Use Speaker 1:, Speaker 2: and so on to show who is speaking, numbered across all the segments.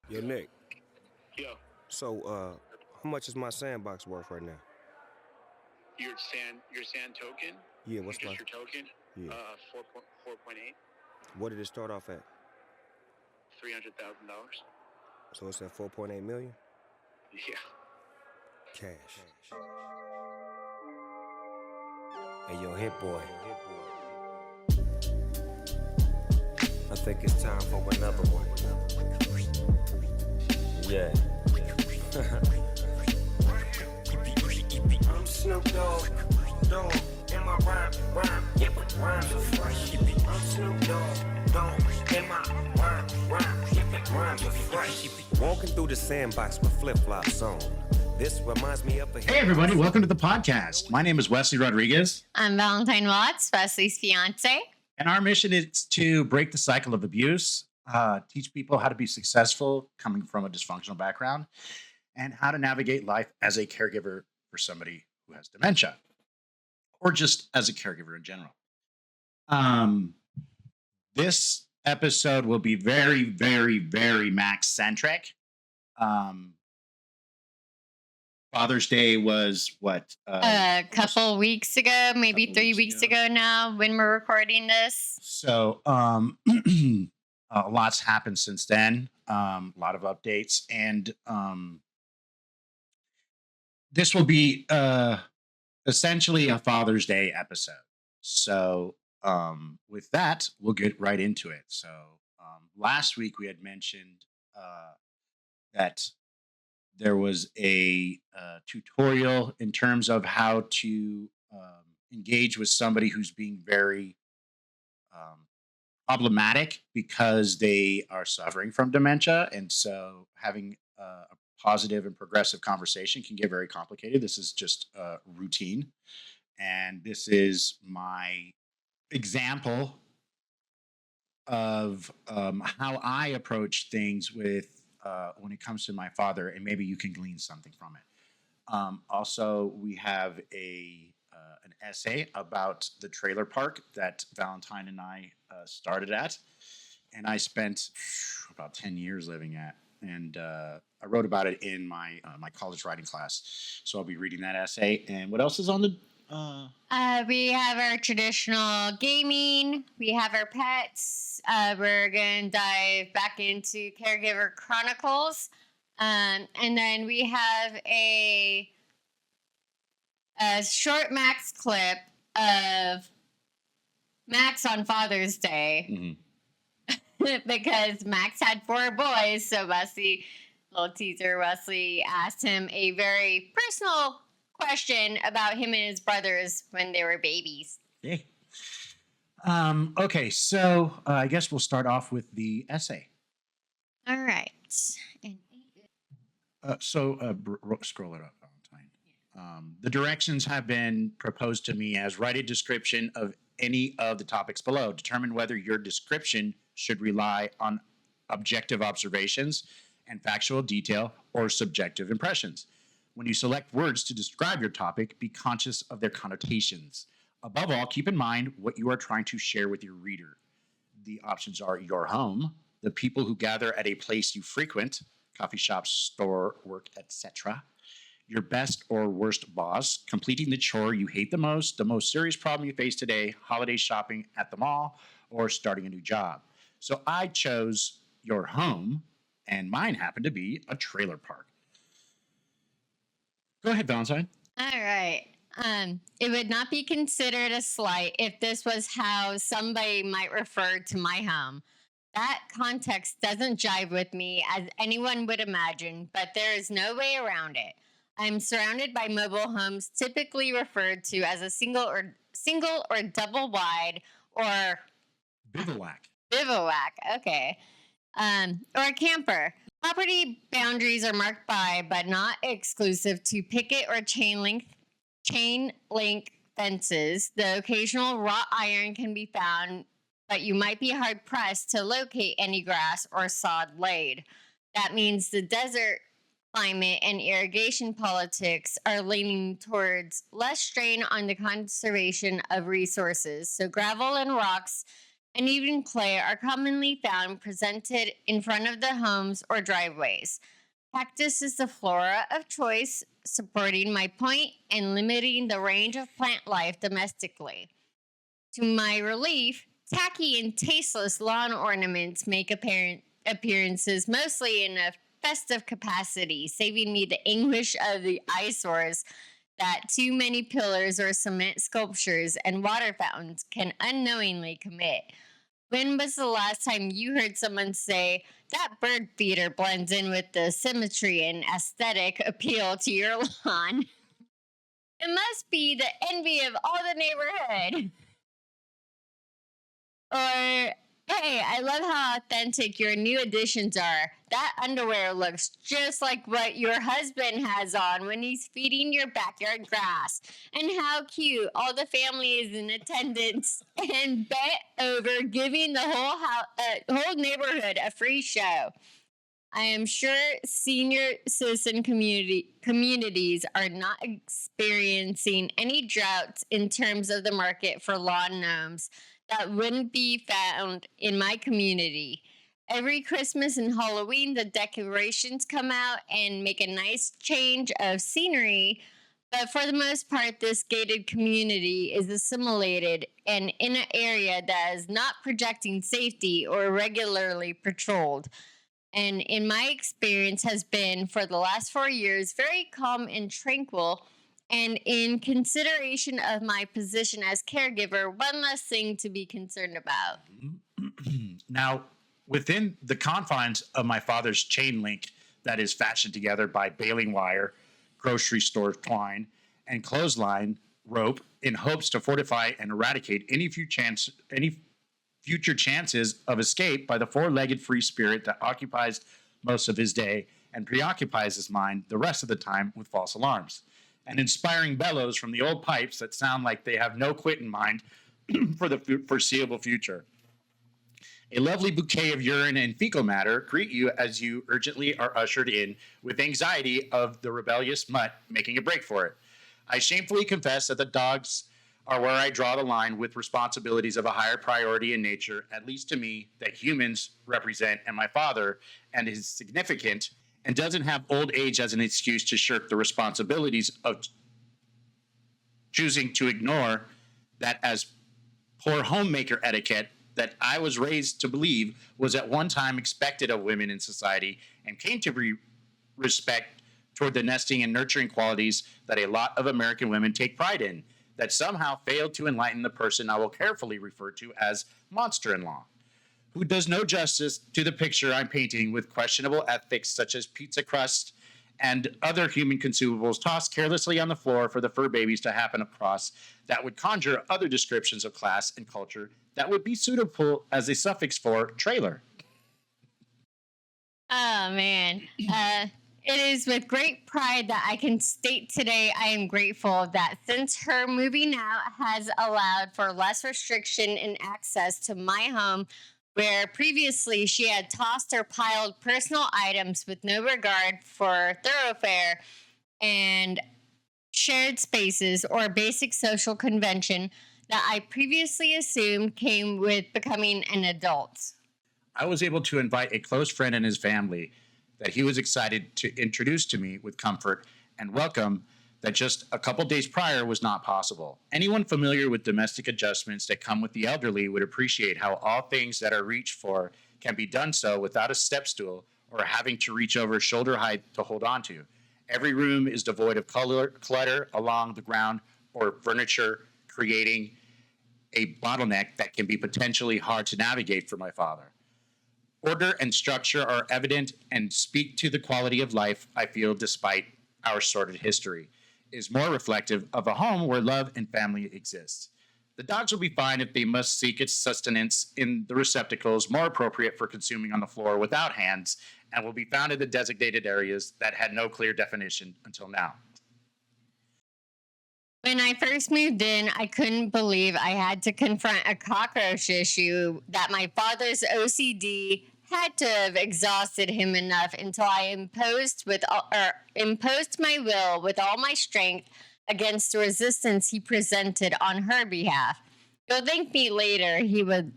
Speaker 1: Yo, Nick.
Speaker 2: Yo,
Speaker 1: How much is my Sandbox worth right now?
Speaker 2: your sand token,
Speaker 1: Yeah, what's my?
Speaker 2: just your token,
Speaker 1: Yeah.
Speaker 2: 4.8,
Speaker 1: What did it start off at?
Speaker 2: $300,000.
Speaker 1: So it's at 4.8 million
Speaker 2: Yeah.
Speaker 1: cash. Hey, yo, hit boy. I think it's time for another one. Yeah. I'm Snoop Dogg, dog, in my rhyme, yeah, but rhymes are fresh. I'm Snoop Dogg, in my rhyme, yeah, but rhymes are fresh. Walking through the sandbox with flip-flops on. This reminds me of a
Speaker 3: Hey, everybody, welcome to the podcast. My name is Wesley Rodriguez.
Speaker 4: I'm Valentine Watts, Wesley's fiance.
Speaker 3: And our mission is to break the cycle of abuse, teach people how to be successful coming from a dysfunctional background, and how to navigate life as a caregiver for somebody who has dementia, or just as a caregiver in general. This episode will be very, very, very Max centric. Father's Day was what?
Speaker 4: A couple weeks ago, maybe 3 weeks ago now, when we're recording this.
Speaker 3: So, a lot's happened since then. A lot of updates, and this will be essentially a Father's Day episode. So, with that, we'll get right into it. So, last week we had mentioned that there was a tutorial in terms of how to engage with somebody who's being very problematic because they are suffering from dementia. And so having a positive and progressive conversation can get very complicated. This is just routine. And this is my example of how I approach things with when it comes to my father, and maybe you can glean something from it. Also, we have an essay about the trailer park that Valentine and I started at, and I spent about 10 years living at, and I wrote about it in my my college writing class. So I'll be reading that essay. And what else is on the
Speaker 4: We have our traditional gaming. We have our pets. We're going to dive back into Caregiver Chronicles. And then we have a short Max clip of Max on Father's Day. Because Max had 4 boys. So Wesley, little teaser, Wesley asked him a very personal question about him and his brothers when they were babies.
Speaker 3: Okay. Okay, so I guess we'll start off with the essay.
Speaker 4: All right.
Speaker 3: Scroll it up, Valentine. The directions have been proposed to me as write a description of any of the topics below. Determine whether your description should rely on objective observations and factual detail or subjective impressions. When you select words to describe your topic, be conscious of their connotations. Above all, keep in mind what you are trying to share with your reader. The options are your home, the people who gather at a place you frequent, coffee shop, store, work, etc., your best or worst boss, completing the chore you hate the most serious problem you face today, holiday shopping at the mall, or starting a new job. So I chose your home, and mine happened to be a trailer park. Go ahead, Valentine.
Speaker 4: All right. It would not be considered a slight if this was how somebody might refer to my home. That context doesn't jive with me as anyone would imagine, but there is no way around it. I'm surrounded by mobile homes typically referred to as a single or double wide or
Speaker 3: Bivouac.
Speaker 4: Okay. Or a camper. Property boundaries are marked by, but not exclusive to, picket or chain link fences. The occasional wrought iron can be found, but you might be hard pressed to locate any grass or sod laid. That means the desert climate and irrigation politics are leaning towards less strain on the conservation of resources. So gravel and rocks and even clay are commonly found presented in front of the homes or driveways. Cactus is the flora of choice, supporting my point and limiting the range of plant life domestically. To my relief, tacky and tasteless lawn ornaments make appearances mostly in a festive capacity, saving me the anguish of the eyesores that too many pillars or cement sculptures and water fountains can unknowingly commit. When was the last time you heard someone say, that bird feeder blends in with the symmetry and aesthetic appeal to your lawn? It must be the envy of all the neighborhood. Or, hey, I love how authentic your new additions are. That underwear looks just like what your husband has on when he's feeding your backyard grass. And how cute all the family is in attendance and bent over giving the whole neighborhood a free show. I am sure senior citizen communities are not experiencing any droughts in terms of the market for lawn gnomes that wouldn't be found in my community. Every Christmas and Halloween, the decorations come out and make a nice change of scenery, but for the most part, this gated community is assimilated and in an area that is not projecting safety or regularly patrolled. And in my experience has been for the last 4 years very calm and tranquil. And in consideration of my position as caregiver, one less thing to be concerned about.
Speaker 3: Now, within the confines of my father's chain link that is fashioned together by baling wire, grocery store twine, and clothesline rope in hopes to fortify and eradicate any future chances of escape by the four-legged free spirit that occupies most of his day and preoccupies his mind the rest of the time with false alarms and inspiring bellows from the old pipes that sound like they have no quit in mind for the foreseeable future. A lovely bouquet of urine and fecal matter greet you as you urgently are ushered in with anxiety of the rebellious mutt making a break for it. I shamefully confess that the dogs are where I draw the line with responsibilities of a higher priority in nature, at least to me, that humans represent, and my father and his significant and doesn't have old age as an excuse to shirk the responsibilities of choosing to ignore that as poor homemaker etiquette that I was raised to believe was at one time expected of women in society and came to respect toward the nesting and nurturing qualities that a lot of American women take pride in, that somehow failed to enlighten the person I will carefully refer to as monster-in-law, who does no justice to the picture I'm painting with questionable ethics such as pizza crust and other human consumables tossed carelessly on the floor for the fur babies to happen across that would conjure other descriptions of class and culture that would be suitable as a suffix for trailer.
Speaker 4: Oh, man. It is with great pride that I can state today I am grateful that since her moving out has allowed for less restriction in access to my home, where previously she had tossed or piled personal items with no regard for thoroughfare and shared spaces or basic social convention that I previously assumed came with becoming an adult.
Speaker 3: I was able to invite a close friend and his family that he was excited to introduce to me with comfort and welcome that just a couple days prior was not possible. Anyone familiar with domestic adjustments that come with the elderly would appreciate how all things that are reached for can be done so without a step stool or having to reach over shoulder height to hold on to. Every room is devoid of clutter along the ground or furniture, creating a bottleneck that can be potentially hard to navigate for my father. Order and structure are evident and speak to the quality of life I feel despite our sordid history is more reflective of a home where love and family exists. The dogs will be fine if they must seek its sustenance in the receptacles more appropriate for consuming on the floor without hands and will be found in the designated areas that had no clear definition until now.
Speaker 4: When I first moved in, I couldn't believe I had to confront a cockroach issue that my father's OCD had to have exhausted him enough until I imposed my will with all my strength against the resistance he presented on her behalf. You'll thank me later, he would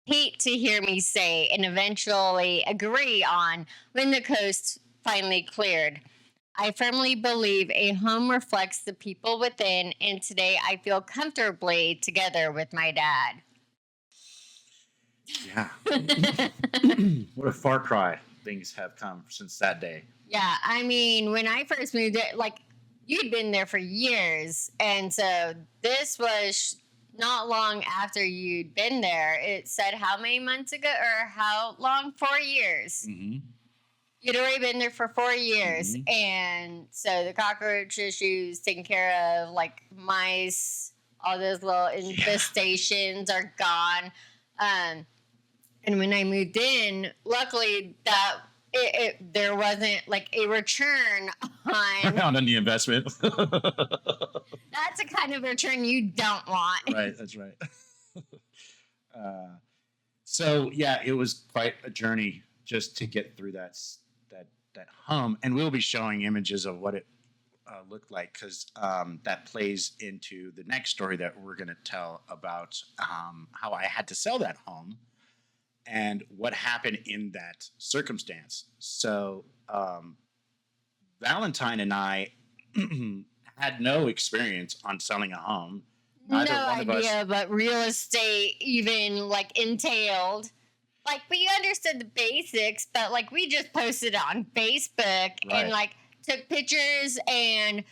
Speaker 4: hate to hear me say and eventually agree on when the coast finally cleared. I firmly believe a home reflects the people within, and today I feel comfortably together with my dad.
Speaker 3: Yeah. What a far cry things have come since that day.
Speaker 4: Yeah, I mean, when I first moved there, like, you'd been there for years, and so this was not long after you'd been there. It said how many months ago, or how long? 4 years.
Speaker 3: Mm-hmm.
Speaker 4: You'd already been there for 4 years,
Speaker 3: Mhm.
Speaker 4: and so the cockroach issues taken care of, like mice, all those little infestations are gone. And when I moved in, luckily that there wasn't like a return on.
Speaker 3: On the investment.
Speaker 4: That's a kind of return you don't want.
Speaker 3: Right, that's right. So yeah, it was quite a journey just to get through that hum, and we'll be showing images of what it looked like, because that plays into the next story that we're going to tell about how I had to sell that home and what happened in that circumstance. So Valentine and I had no experience on selling a home. Neither
Speaker 4: No
Speaker 3: one of us.
Speaker 4: idea what real estate even like entailed. Like, we understood the basics, but like we just posted it on Facebook
Speaker 3: Right.
Speaker 4: and like took pictures, and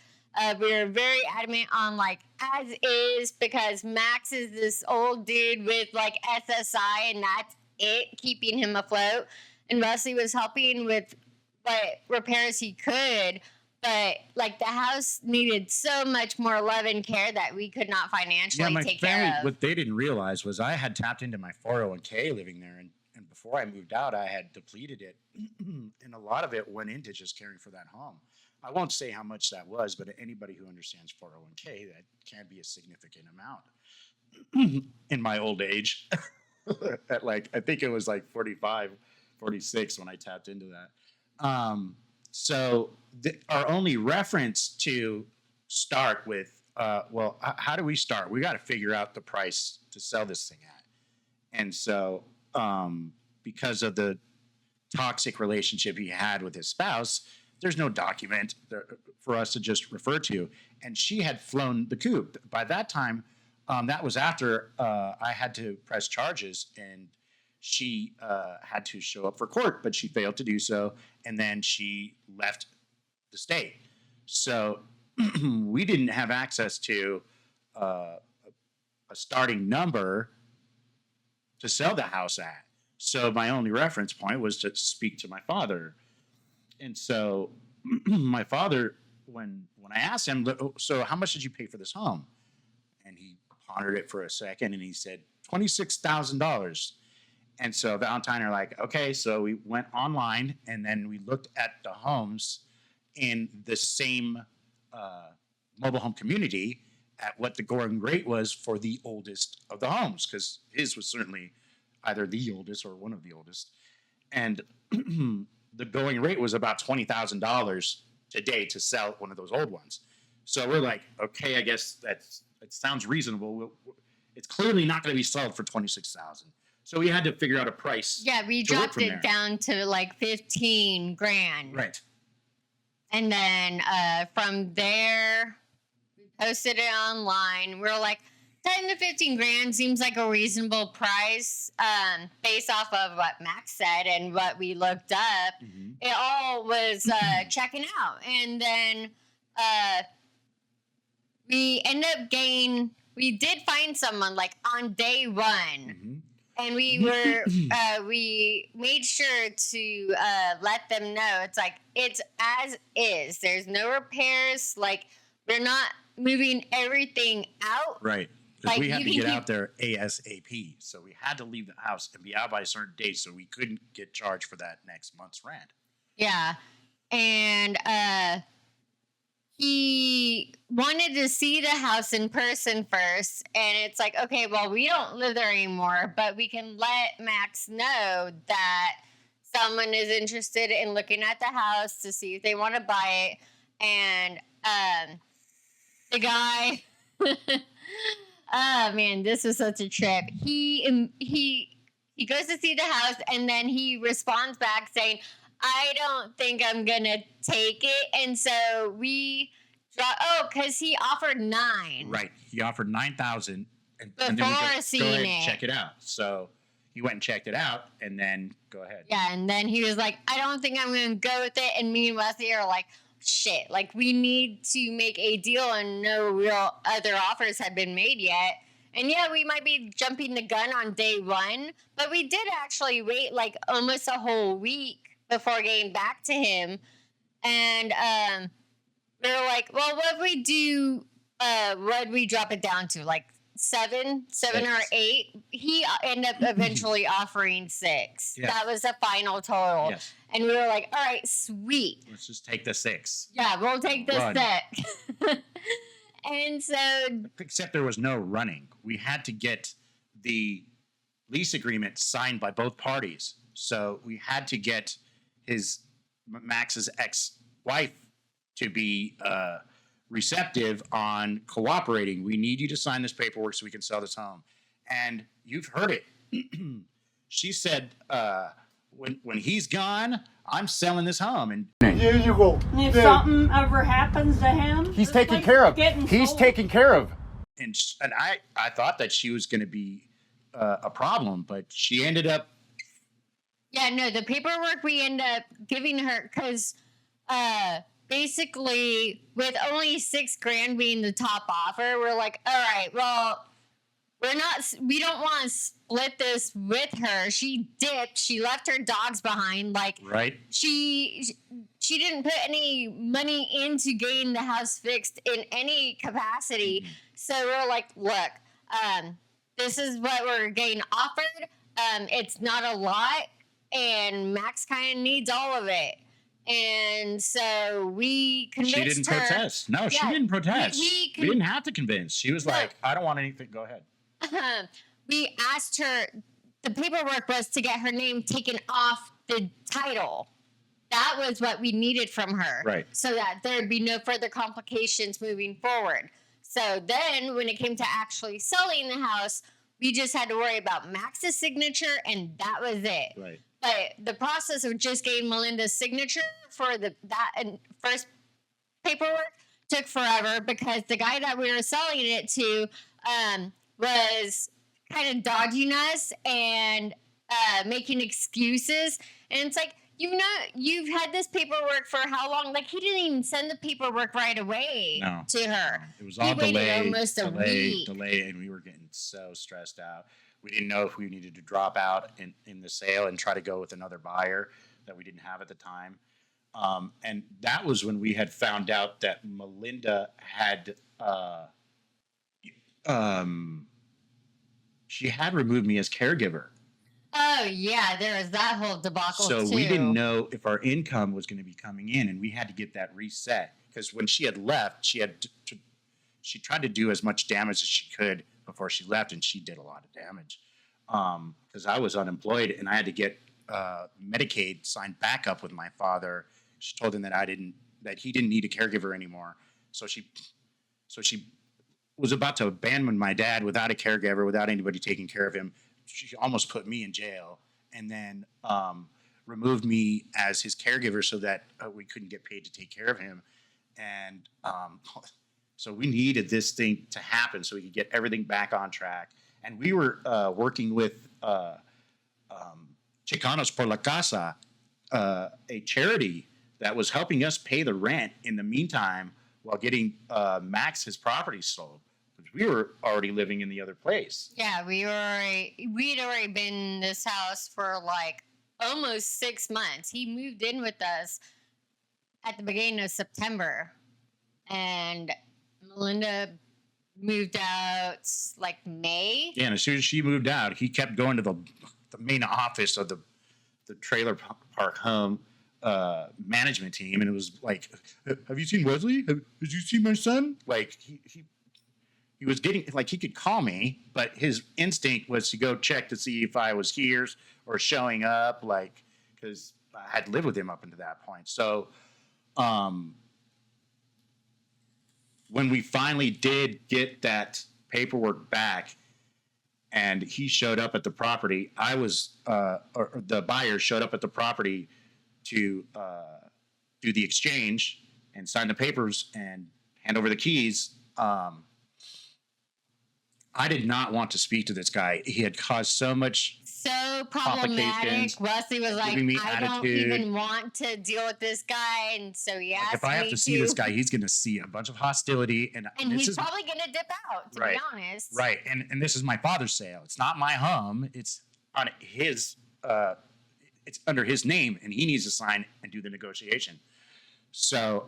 Speaker 4: we were very adamant on like as is, because Max is this old dude with like SSI, and that's it, keeping him afloat. And Wesley was helping with what repairs he could. But like the house needed so much more love and care that we could not financially
Speaker 3: My
Speaker 4: take
Speaker 3: family,
Speaker 4: care of.
Speaker 3: what they didn't realize was I had tapped into my 401k living there, and before I moved out, I had depleted it, and a lot of it went into just caring for that home. I won't say how much that was, but anybody who understands 401k, that can be a significant amount. In my old age, at like, I think it was like 45, 46 when I tapped into that. So our only reference to start with, how do we start? We got to figure out the price to sell this thing at. And so, because of the toxic relationship he had with his spouse, there's no document there for us to just refer to. And she had flown the coop. By that time, that was after I had to press charges, and she had to show up for court, but she failed to do so, and then she left the state. So we didn't have access to a starting number to sell the house at. So my only reference point was to speak to my father. And so my father, when I asked him, so how much did you pay for this home? And he pondered it for a second, and he said $26,000. And so Valentine and I are like, okay, so we went online, and then we looked at the homes in the same mobile home community at what the going rate was for the oldest of the homes, because his was certainly either the oldest or one of the oldest. And the going rate was about $20,000 today to sell one of those old ones. So we're like, okay, I guess it sounds reasonable. It's clearly not going to be sold for $26,000. So we had to figure out a price.
Speaker 4: Yeah, we
Speaker 3: to work
Speaker 4: dropped
Speaker 3: from
Speaker 4: it
Speaker 3: there.
Speaker 4: down to like 15 grand.
Speaker 3: Right.
Speaker 4: And then from there, we posted it online. We were like, 10 to 15 grand seems like a reasonable price based off of what Max said and what we looked up.
Speaker 3: Mm-hmm.
Speaker 4: It all was checking out. And then we ended up we did find someone like on day one.
Speaker 3: Mm-hmm.
Speaker 4: And we were, we made sure to let them know it's like, it's as is. There's no repairs. Like, we're not moving everything out.
Speaker 3: Right. Because
Speaker 4: Like,
Speaker 3: we had
Speaker 4: you
Speaker 3: to
Speaker 4: can
Speaker 3: get
Speaker 4: keep-
Speaker 3: out there ASAP. So we had to leave the house and be out by a certain date, so we couldn't get charged for that next month's rent.
Speaker 4: Yeah. And he wanted to see the house in person first. And it's like, okay, well, we don't live there anymore, but we can let Max know that someone is interested in looking at the house to see if they want to buy it. And the guy, oh man, this was such a trip. He He goes to see the house, and then he responds back saying, I don't think I'm going to take it. And so we because he offered 9.
Speaker 3: Right. He offered 9,000 and
Speaker 4: Before
Speaker 3: then we go ahead
Speaker 4: seeing
Speaker 3: and
Speaker 4: it.
Speaker 3: check it out. So he went and checked it out, and then go ahead.
Speaker 4: Yeah, and then he was like, I don't think I'm going to go with it. And me and Wesley are like, shit, like we need to make a deal, and no real other offers have been made yet. And yeah, we might be jumping the gun on day 1, but we did actually wait like almost a whole week before getting back to him. And we were like, well, what if we do, what we drop it down to? Like 7 or 8? He ended up eventually offering 6.
Speaker 3: Yeah.
Speaker 4: That was the final total.
Speaker 3: Yes.
Speaker 4: And we were like, all right, sweet.
Speaker 3: Let's just take the 6.
Speaker 4: Yeah, we'll take the
Speaker 3: Run.
Speaker 4: 6. And so,
Speaker 3: Except there was no running. We had to get the lease agreement signed by both parties. So we had to get Max's ex-wife to be receptive on cooperating. We need you to sign this paperwork so we can sell this home. And you've heard it. She said, when he's gone, I'm selling this home. And
Speaker 5: Here you go.
Speaker 6: And if
Speaker 5: There.
Speaker 6: something ever happens to him,
Speaker 5: He's
Speaker 6: this
Speaker 5: taken
Speaker 6: place
Speaker 5: care
Speaker 6: is
Speaker 5: of.
Speaker 6: getting
Speaker 5: He's
Speaker 6: sold.
Speaker 5: taken care of.
Speaker 3: and I thought that she was going to be a problem, but she ended up.
Speaker 4: yeah, no, the paperwork we end up giving her, because basically with only $6,000 being the top offer, we're like, all right, well, we don't want to split this with her. She dipped. She left her dogs behind. Like,
Speaker 3: Right.
Speaker 4: she didn't put any money into getting the house fixed in any capacity. So we're like, look, this is what we're getting offered. It's not a lot, and Max kind of needs all of it. And so we convinced her.
Speaker 3: She didn't protest. No, she
Speaker 4: Yeah,
Speaker 3: didn't protest.
Speaker 4: we
Speaker 3: We didn't have to convince. She was
Speaker 4: No.
Speaker 3: like, I don't want anything. Go ahead.
Speaker 4: We asked her, the paperwork was to get her name taken off the title. That was what we needed from her.
Speaker 3: Right.
Speaker 4: So that there'd be no further complications moving forward. So then when it came to actually selling the house, we just had to worry about Max's signature, and that was it.
Speaker 3: Right.
Speaker 4: But the process of just getting Melinda's signature for that first paperwork took forever, because the guy that we were selling it to was kind of dodging us and making excuses. And it's like, you've had this paperwork for how long? Like, he didn't even send the paperwork right away
Speaker 3: No.
Speaker 4: to her.
Speaker 3: It was
Speaker 4: He
Speaker 3: all
Speaker 4: waited
Speaker 3: delay,
Speaker 4: almost a week.
Speaker 3: delay, and we were getting so stressed out. We didn't know if we needed to drop out in the sale and try to go with another buyer that we didn't have at the time. And that was when we had found out that Melinda had she had removed me as caregiver.
Speaker 4: Oh, yeah, there was that whole debacle,
Speaker 3: So
Speaker 4: too.
Speaker 3: we didn't know if our income was going to be coming in, and we had to get that reset, because when she had left, she tried to do as much damage as she could before she left, and she did a lot of damage. Because I was unemployed and I had to get Medicaid signed back up with my father. She told him that he didn't need a caregiver anymore. So she was about to abandon my dad without a caregiver, without anybody taking care of him. She almost put me in jail, and then removed me as his caregiver so that we couldn't get paid to take care of him. And so we needed this thing to happen so we could get everything back on track. And we were working with Chicanos por la Casa, a charity that was helping us pay the rent in the meantime while getting Max his property sold. We were already living in the other place.
Speaker 4: Yeah, we'd already been in this house for like almost 6 months. He moved in with us at the beginning of September, and Melinda moved out like May.
Speaker 3: Yeah, and as soon as she moved out, he kept going to the main office of the trailer park home management team, and it was like, "Have you seen Wesley? Have you seen my son?" Like he was getting, like, he could call me, but his instinct was to go check to see if I was here or showing up, like, because I had lived with him up until that point. So when we finally did get that paperwork back, and he showed up at the property. I was, or the buyer showed up at the property to do the exchange and sign the papers and hand over the keys. I did not want to speak to this guy. He had caused so much.
Speaker 4: So problematic. Wesley was like,
Speaker 3: giving me
Speaker 4: I don't
Speaker 3: attitude.
Speaker 4: even want to deal with this guy. And so he asked
Speaker 3: If I have
Speaker 4: me
Speaker 3: to see this guy, he's going to see a bunch of hostility. And
Speaker 4: he's
Speaker 3: this is,
Speaker 4: probably going to dip out, to
Speaker 3: Right.
Speaker 4: be honest.
Speaker 3: right. And this is my father's sale. It's not my home. It's on his, it's under his name, and he needs to sign and do the negotiation. So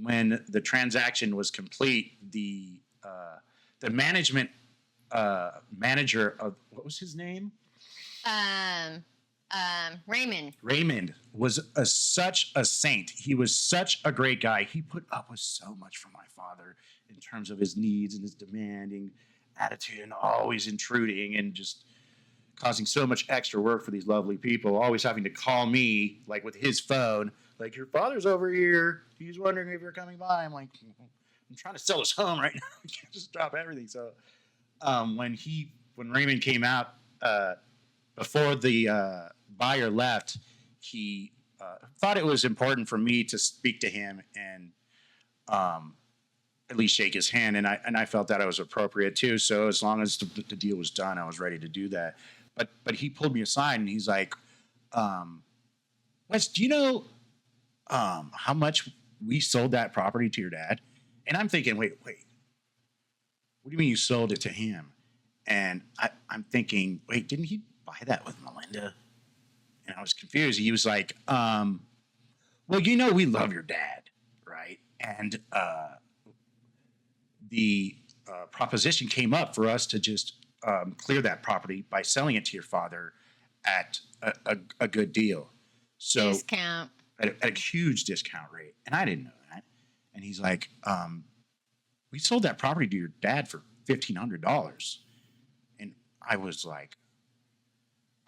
Speaker 3: when the transaction was complete, the management manager of, what was his name?
Speaker 4: Raymond.
Speaker 3: Raymond was such a saint. He was such a great guy. He put up with so much from my father in terms of his needs and his demanding attitude and always intruding and just causing so much extra work for these lovely people, always having to call me, like with his phone, like, your father's over here. He's wondering if you're coming by. I'm like, I'm trying to sell this home right now. I can't just drop everything. So when Raymond came out, before the buyer left, he thought it was important for me to speak to him and at least shake his hand, and I felt that I was appropriate too. So as long as the deal was done, I was ready to do that. But he pulled me aside and he's like, Wes, do you know how much we sold that property to your dad? And I'm thinking, wait, what do you mean you sold it to him? And I'm thinking, wait, didn't he buy that with Melinda? And I was confused. He was like, well, you know, we love your dad, right? And the proposition came up for us to just clear that property by selling it to your father at a good deal. So
Speaker 4: Discount.
Speaker 3: at a huge discount rate. And I didn't know that. And he's like, we sold that property to your dad for $1,500. And I was like,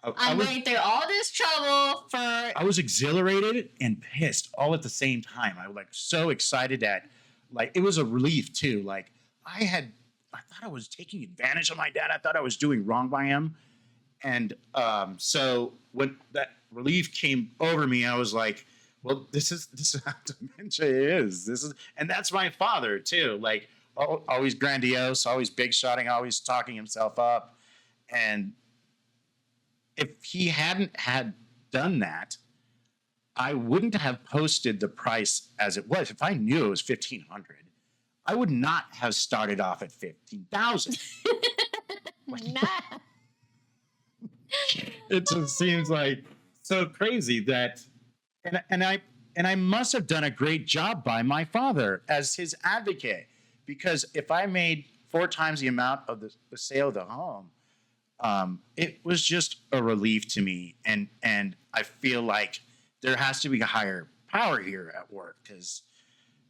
Speaker 3: I was
Speaker 4: going through all this trouble for.
Speaker 3: I was exhilarated and pissed all at the same time. I was like so excited that, like, it was a relief too. Like, I thought I was taking advantage of my dad. I thought I was doing wrong by him. And so when that relief came over me, I was like, well, this is how dementia is. And that's my father too. Like, always grandiose, always big shotting, always talking himself up. And if he hadn't had done that, I wouldn't have posted the price as it was. If I knew it was $1,500, I would not have started off at $15,000.
Speaker 4: Nah.
Speaker 3: It just seems like so crazy that, and I must have done a great job by my father as his advocate, because if I made 4 times the amount of the sale of the home, it was just a relief to me, and I feel like there has to be a higher power here at work, because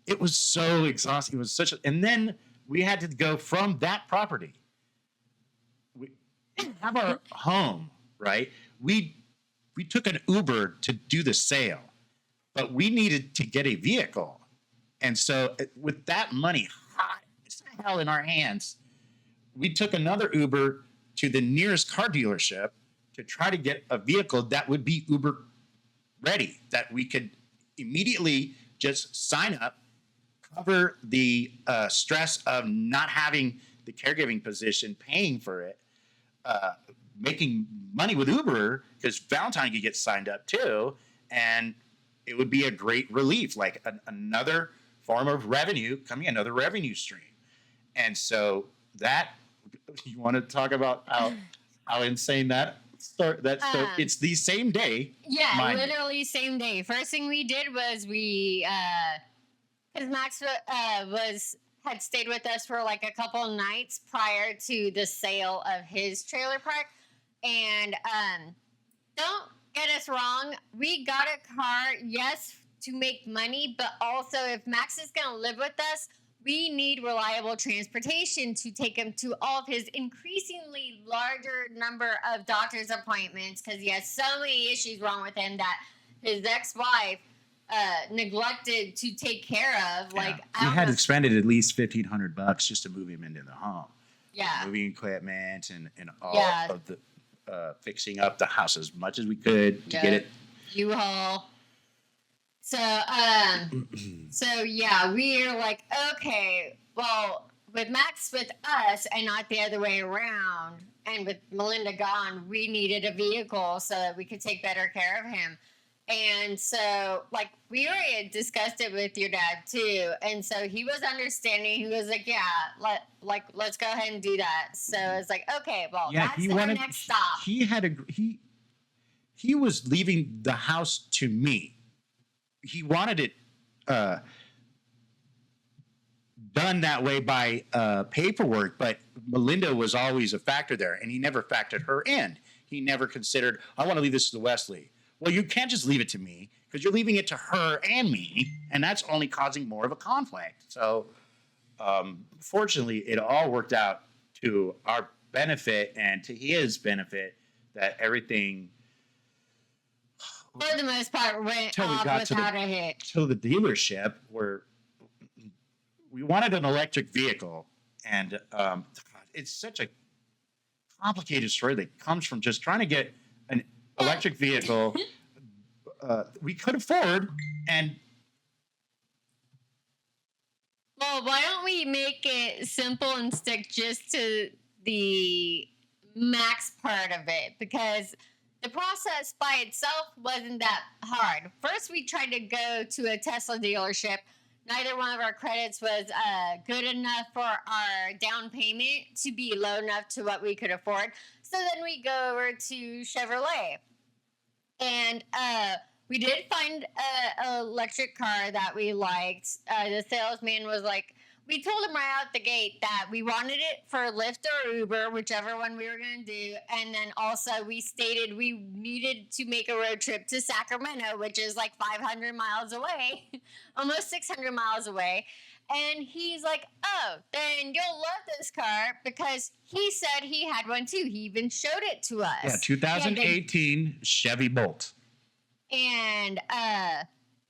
Speaker 3: it was so exhausting. It was and then we had to go from that property. We have our home, right? We took an Uber to do the sale, but we needed to get a vehicle. And so with that money hot as hell in our hands, we took another Uber to the nearest car dealership to try to get a vehicle that would be Uber ready, that we could immediately just sign up, cover the stress of not having the caregiving position, paying for it, making money with Uber, because Valentine could get signed up too, and it would be a great relief, like another form of revenue coming, another revenue stream. And so that, you want to talk about how insane that start? It's the same day.
Speaker 4: Yeah, literally same day. First thing we did was because Max had stayed with us for like a couple of nights prior to the sale of his trailer park. And don't get us wrong, we got a car, yes, to make money, but also if Max is going to live with us, we need reliable transportation to take him to all of his increasingly larger number of doctor's appointments, because he has so many issues wrong with him that his ex-wife neglected to take care of. Like,
Speaker 3: we had expended at least $1,500 just to move him into the home.
Speaker 4: Yeah.
Speaker 3: moving equipment and all
Speaker 4: Yeah.
Speaker 3: of the fixing up the house as much as we could to get it.
Speaker 4: U-Haul. So, so yeah, we're like, okay, well, with Max with us and not the other way around, and with Melinda gone, we needed a vehicle so that we could take better care of him. And so, like, we already had discussed it with your dad too, and so he was understanding. He was like, "Yeah, let's go ahead and do that." So it's like, okay, well,
Speaker 3: Yeah,
Speaker 4: that's
Speaker 3: he
Speaker 4: our
Speaker 3: wanted.
Speaker 4: next stop.
Speaker 3: He was leaving the house to me. He wanted it done that way by paperwork, but Melinda was always a factor there, and he never factored her in. He never considered, I want to leave this to Wesley. Well, you can't just leave it to me because you're leaving it to her and me, and that's only causing more of a conflict. So, fortunately, it all worked out to our benefit and to his benefit that everything,
Speaker 4: For the most part, went
Speaker 3: Till we
Speaker 4: off
Speaker 3: got to
Speaker 4: without a hitch.
Speaker 3: to the dealership where we wanted an electric vehicle, and it's such a complicated story that comes from just trying to get an electric vehicle we could afford. And
Speaker 4: Well, why don't we make it simple and stick just to the Max part of it? Because the process by itself wasn't that hard. First, we tried to go to a Tesla dealership. Neither one of our credits was good enough for our down payment to be low enough to what we could afford. So then we go over to Chevrolet. And we did find an electric car that we liked. The salesman was like, we told him right out the gate that we wanted it for Lyft or Uber, whichever one we were going to do. And then also we stated we needed to make a road trip to Sacramento, which is like 500 miles away, almost 600 miles away. And he's like, oh, then you'll love this car, because he said he had one too. He even showed it to us.
Speaker 3: yeah, 2018 Chevy Bolt.
Speaker 4: And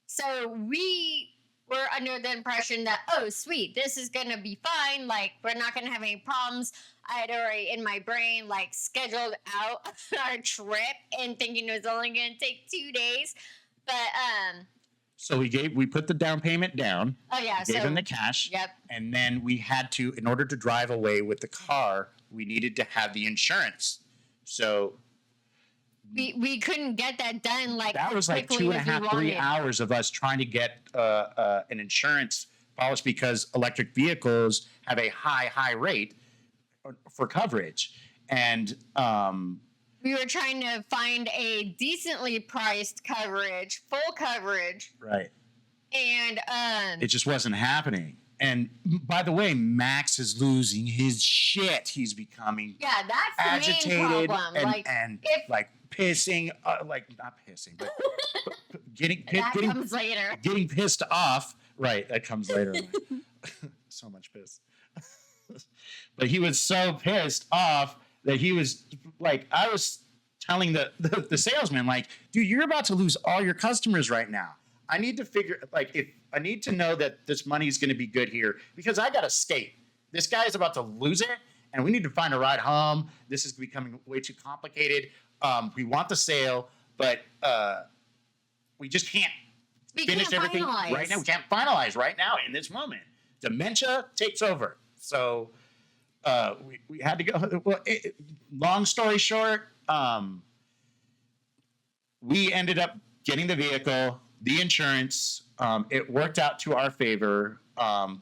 Speaker 4: so we were under the impression that, oh, sweet, this is going to be fine. Like, we're not going to have any problems. I had already in my brain, like, scheduled out our trip and thinking it was only going to take 2 days. But,
Speaker 3: So we put the down payment down.
Speaker 4: oh, yeah.
Speaker 3: Gave
Speaker 4: So,
Speaker 3: him the cash.
Speaker 4: yep.
Speaker 3: And then we had to, in order to drive away with the car, we needed to have the insurance. So
Speaker 4: We couldn't get that done, like,
Speaker 3: that was like
Speaker 4: quickly
Speaker 3: 2.5,
Speaker 4: as we
Speaker 3: 3
Speaker 4: wanted.
Speaker 3: hours of us trying to get an insurance policy, because electric vehicles have a high rate for coverage. And
Speaker 4: We were trying to find a decently priced coverage, full coverage.
Speaker 3: right,
Speaker 4: And,
Speaker 3: it just wasn't happening. And by the way, Max is losing his shit. He's becoming
Speaker 4: yeah, that's the main
Speaker 3: agitated
Speaker 4: problem.
Speaker 3: and
Speaker 4: if
Speaker 3: like pissing, like not pissing, but getting
Speaker 4: that comes later.
Speaker 3: getting pissed off. Right, that comes later. So much piss. But he was so pissed off that he was like, I was telling the salesman, like, dude, you're about to lose all your customers right now. I need to figure, like, if I need to know that this money is going to be good here, because I got to skate. This guy is about to lose it, and we need to find a ride home. This is becoming way too complicated. We want the sale, but we just can't finish everything right now. We can't finalize right now in this moment. Dementia takes over. So we had to go. Well, long story short, we ended up getting the vehicle, the insurance. It worked out to our favor.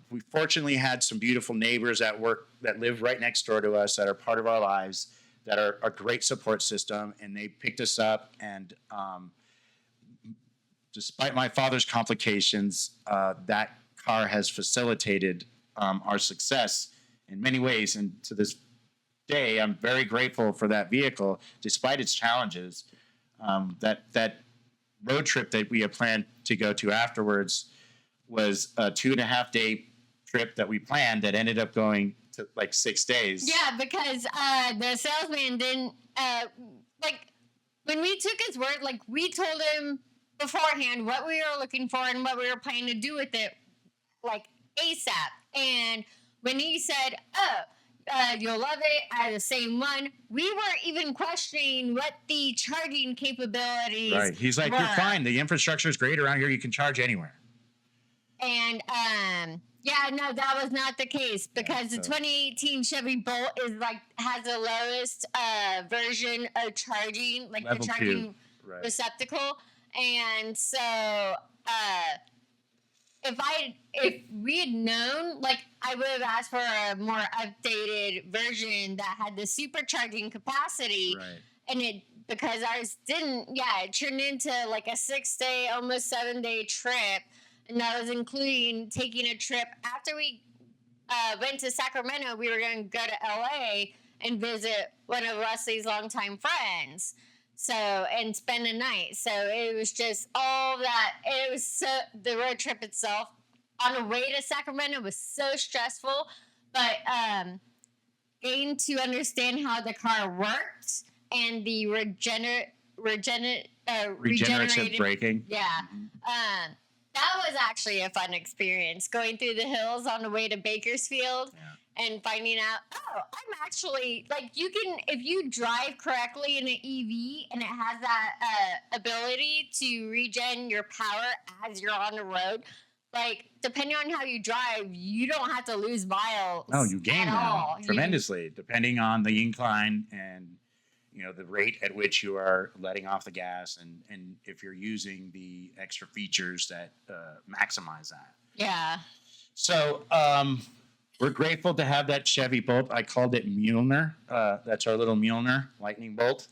Speaker 3: We fortunately had some beautiful neighbors at work that live right next door to us, that are part of our lives, that are a great support system, and they picked us up. And despite my father's complications, that car has facilitated our success in many ways. And to this day, I'm very grateful for that vehicle, despite its challenges. That road trip that we had planned to go to afterwards was a 2.5 day trip that we planned that ended up going to like 6 days.
Speaker 4: Yeah, because the salesman didn't like when we took his word. Like, we told him beforehand what we were looking for and what we were planning to do with it, like ASAP. And when he said, "Oh, You'll love it. I had the same one. We were even questioning what the charging capabilities
Speaker 3: Right. He's like, you're
Speaker 4: were.
Speaker 3: fine. The infrastructure is great around here. You can charge anywhere.
Speaker 4: And yeah, no, that was not the case because the
Speaker 3: so-
Speaker 4: 2018 Chevy Bolt is like has the lowest version of charging, like
Speaker 3: Level
Speaker 4: the
Speaker 3: 2.
Speaker 4: charging
Speaker 3: Right.
Speaker 4: receptacle. And so if we had known, like I would have asked for a more updated version that had the supercharging capacity.
Speaker 3: Right.
Speaker 4: And it because ours didn't, it turned into like a 6-day, almost 7-day trip. And that was including taking a trip after we went to Sacramento. We were going to go to LA and visit one of Wesley's longtime friends. So, and spend a night. So it was just all that. It was the road trip itself on the way to Sacramento was so stressful. But getting to understand how the car worked and the regenerative
Speaker 3: braking.
Speaker 4: Yeah. That was actually a fun experience, going through the hills on the way to Bakersfield and finding out, I'm actually, like, you can, if you drive correctly in an EV and it has that ability to regen your power as you're on the road, like, depending on how you drive, you don't have to lose miles.
Speaker 3: No, you gain
Speaker 4: at
Speaker 3: them
Speaker 4: all.
Speaker 3: tremendously, depending on the incline and the rate at which you are letting off the gas, and if you're using the extra features that maximize that.
Speaker 4: Yeah.
Speaker 3: So we're grateful to have that Chevy Bolt. I called it Mjolnir. That's our little Mjolnir lightning bolt,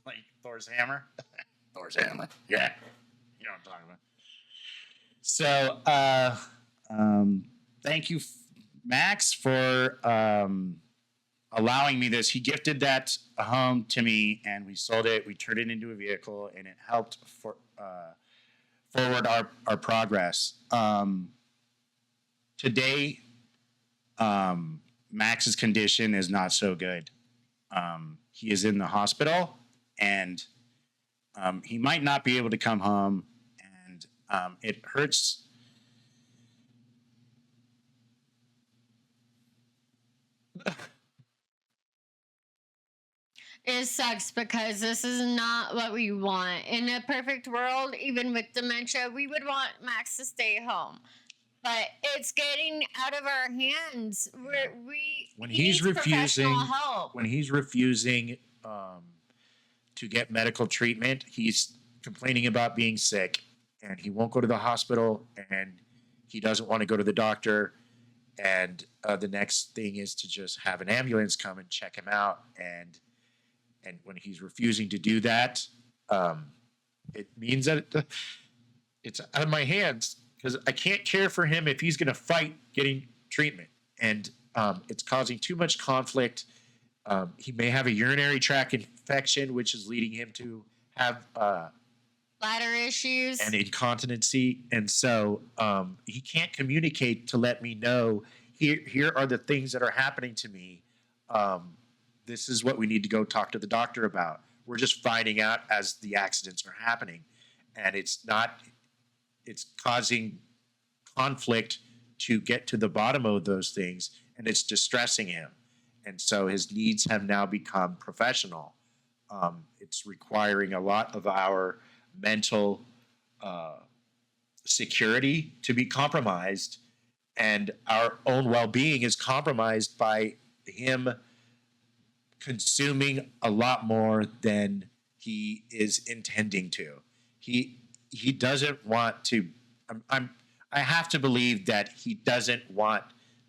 Speaker 3: like Thor's hammer. Thor's hammer. Yeah, you know what I'm talking about. So thank you, Max, for allowing me this. He gifted that home to me, and we sold it. We turned it into a vehicle, and it helped forward our progress. Today, Max's condition is not so good. He is in the hospital, and he might not be able to come home, and it hurts.
Speaker 4: It sucks because this is not what we want. In a perfect world, even with dementia, we would want Max to stay home. But it's getting out of our hands.
Speaker 3: When
Speaker 4: he
Speaker 3: he's
Speaker 4: needs
Speaker 3: refusing,
Speaker 4: professional help.
Speaker 3: to get medical treatment, he's complaining about being sick, and he won't go to the hospital, and he doesn't want to go to the doctor. And the next thing is to just have an ambulance come and check him out. And when he's refusing to do that, it means that it's out of my hands, because I can't care for him if he's going to fight getting treatment. And it's causing too much conflict. He may have a urinary tract infection, which is leading him to have
Speaker 4: bladder issues
Speaker 3: and incontinency. And so he can't communicate to let me know, here are the things that are happening to me. This is what we need to go talk to the doctor about. We're just finding out as the accidents are happening. And it's causing conflict to get to the bottom of those things, and it's distressing him. And so his needs have now become professional. It's requiring a lot of our mental security to be compromised, and our own well-being is compromised by him consuming a lot more than he is intending to. He doesn't want to. I have to believe that he doesn't want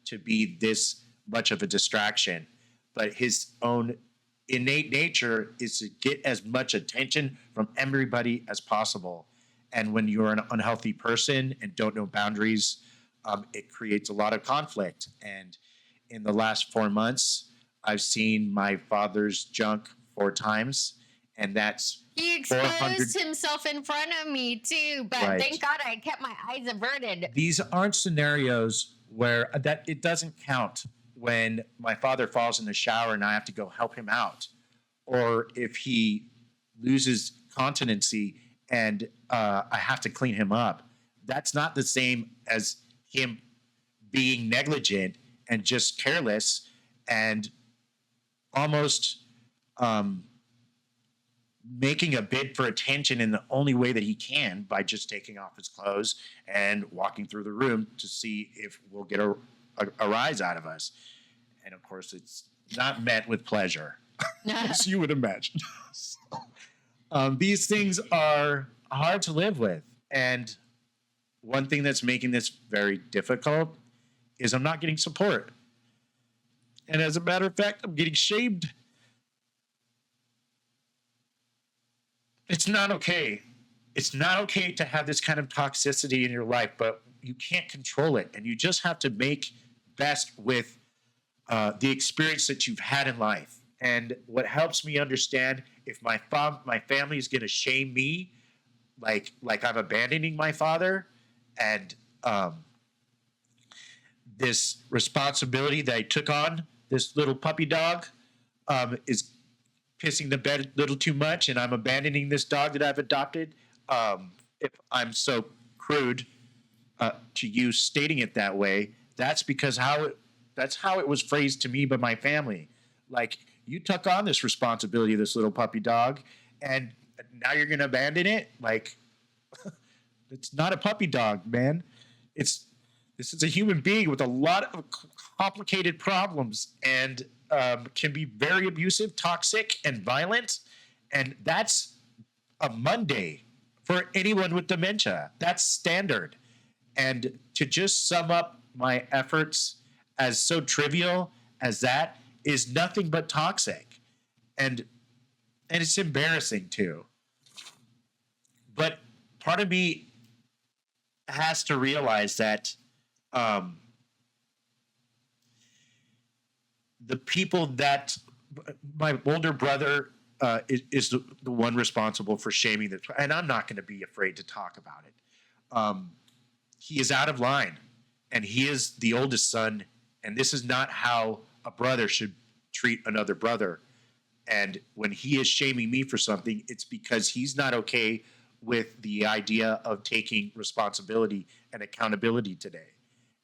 Speaker 3: to be this much of a distraction, but his own innate nature is to get as much attention from everybody as possible. And when you're an unhealthy person and don't know boundaries, it creates a lot of conflict. And in the last 4 months, I've seen my father's junk 4 times, and that's
Speaker 4: he exposed himself in front of me too, but
Speaker 3: Right.
Speaker 4: thank God I kept my eyes averted.
Speaker 3: These aren't scenarios where that it doesn't count when my father falls in the shower and I have to go help him out, or if he loses continency and I have to clean him up. That's not the same as him being negligent and just careless and almost making a bid for attention in the only way that he can by just taking off his clothes and walking through the room to see if we'll get a rise out of us. And of course, it's not met with pleasure, as you would imagine. These things are hard to live with. And one thing that's making this very difficult is I'm not getting support. And as a matter of fact, I'm getting shamed. It's not okay. It's not okay to have this kind of toxicity in your life, but you can't control it. And you just have to make best with the experience that you've had in life. And what helps me understand if my family is going to shame me, like I'm abandoning my father, and this responsibility that I took on, this little puppy dog, is pissing the bed a little too much, and I'm abandoning this dog that I've adopted. If I'm so crude to you stating it that way, that's because that's how it was phrased to me by my family. Like, you took on this responsibility of this little puppy dog, and now you're going to abandon it? Like, it's not a puppy dog, man. This is a human being with a lot of complicated problems, and can be very abusive, toxic, and violent. And that's a Monday for anyone with dementia. That's standard. And to just sum up my efforts as so trivial as that is nothing but toxic. And it's embarrassing too. But part of me has to realize that the people that my older brother is the one responsible for shaming this, and I'm not going to be afraid to talk about it. He is out of line, and he is the oldest son, and this is not how a brother should treat another brother. And when he is shaming me for something, it's because he's not okay with the idea of taking responsibility and accountability today.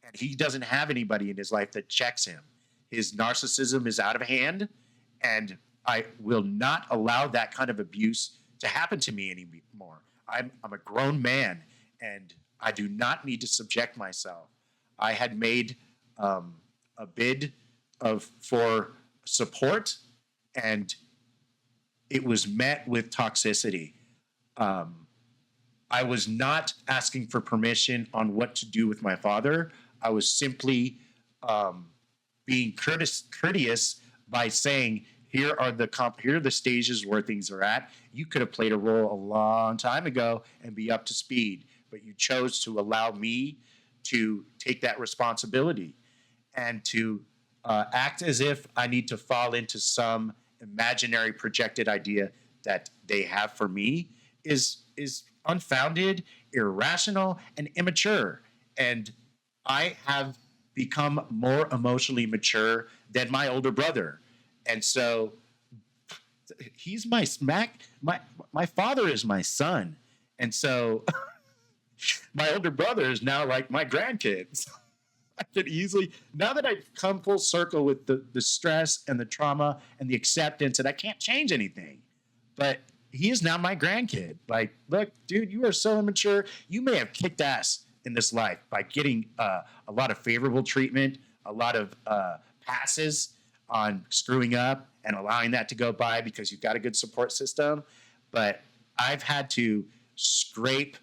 Speaker 3: And he doesn't have anybody in his life that checks him. His narcissism is out of hand, and I will not allow that kind of abuse to happen to me anymore. I'm a grown man, and I do not need to subject myself. I had made a bid for support, and it was met with toxicity. I was not asking for permission on what to do with my father. I was simply being courteous by saying, here are the stages where things are at. You could have played a role a long time ago and be up to speed, but you chose to allow me to take that responsibility and to act as if I need to fall into some imaginary projected idea that they have for me is unfounded, irrational, and immature. And I have become more emotionally mature than my older brother. And so he's my father is my son. And so my older brother is now like my grandkids. I could easily, now that I've come full circle with the stress and the trauma and the acceptance, and I can't change anything, but he is now my grandkid. Like, look, dude, you are so immature. You may have kicked ass in this life by getting a lot of favorable treatment, a lot of passes on screwing up and allowing that to go by because you've got a good support system. But I've had to scrape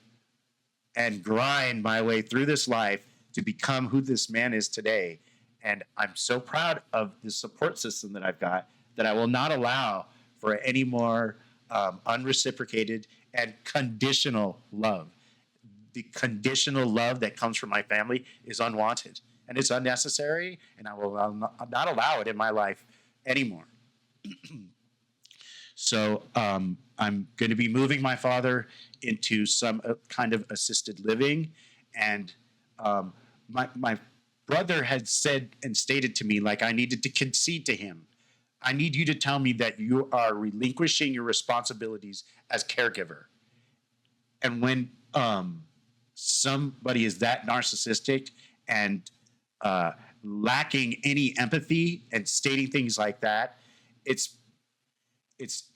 Speaker 3: and grind my way through this life to become who this man is today. And I'm so proud of the support system that I've got that I will not allow for any more unreciprocated and conditional love. The conditional love that comes from my family is unwanted and it's unnecessary, and I will not allow it in my life anymore. So I'm going to be moving my father into some kind of assisted living, and my brother had said and stated to me, like, I needed to concede to him. I need you to tell me that you are relinquishing your responsibilities as caregiver. And when somebody is that narcissistic and lacking any empathy and stating things like that, it's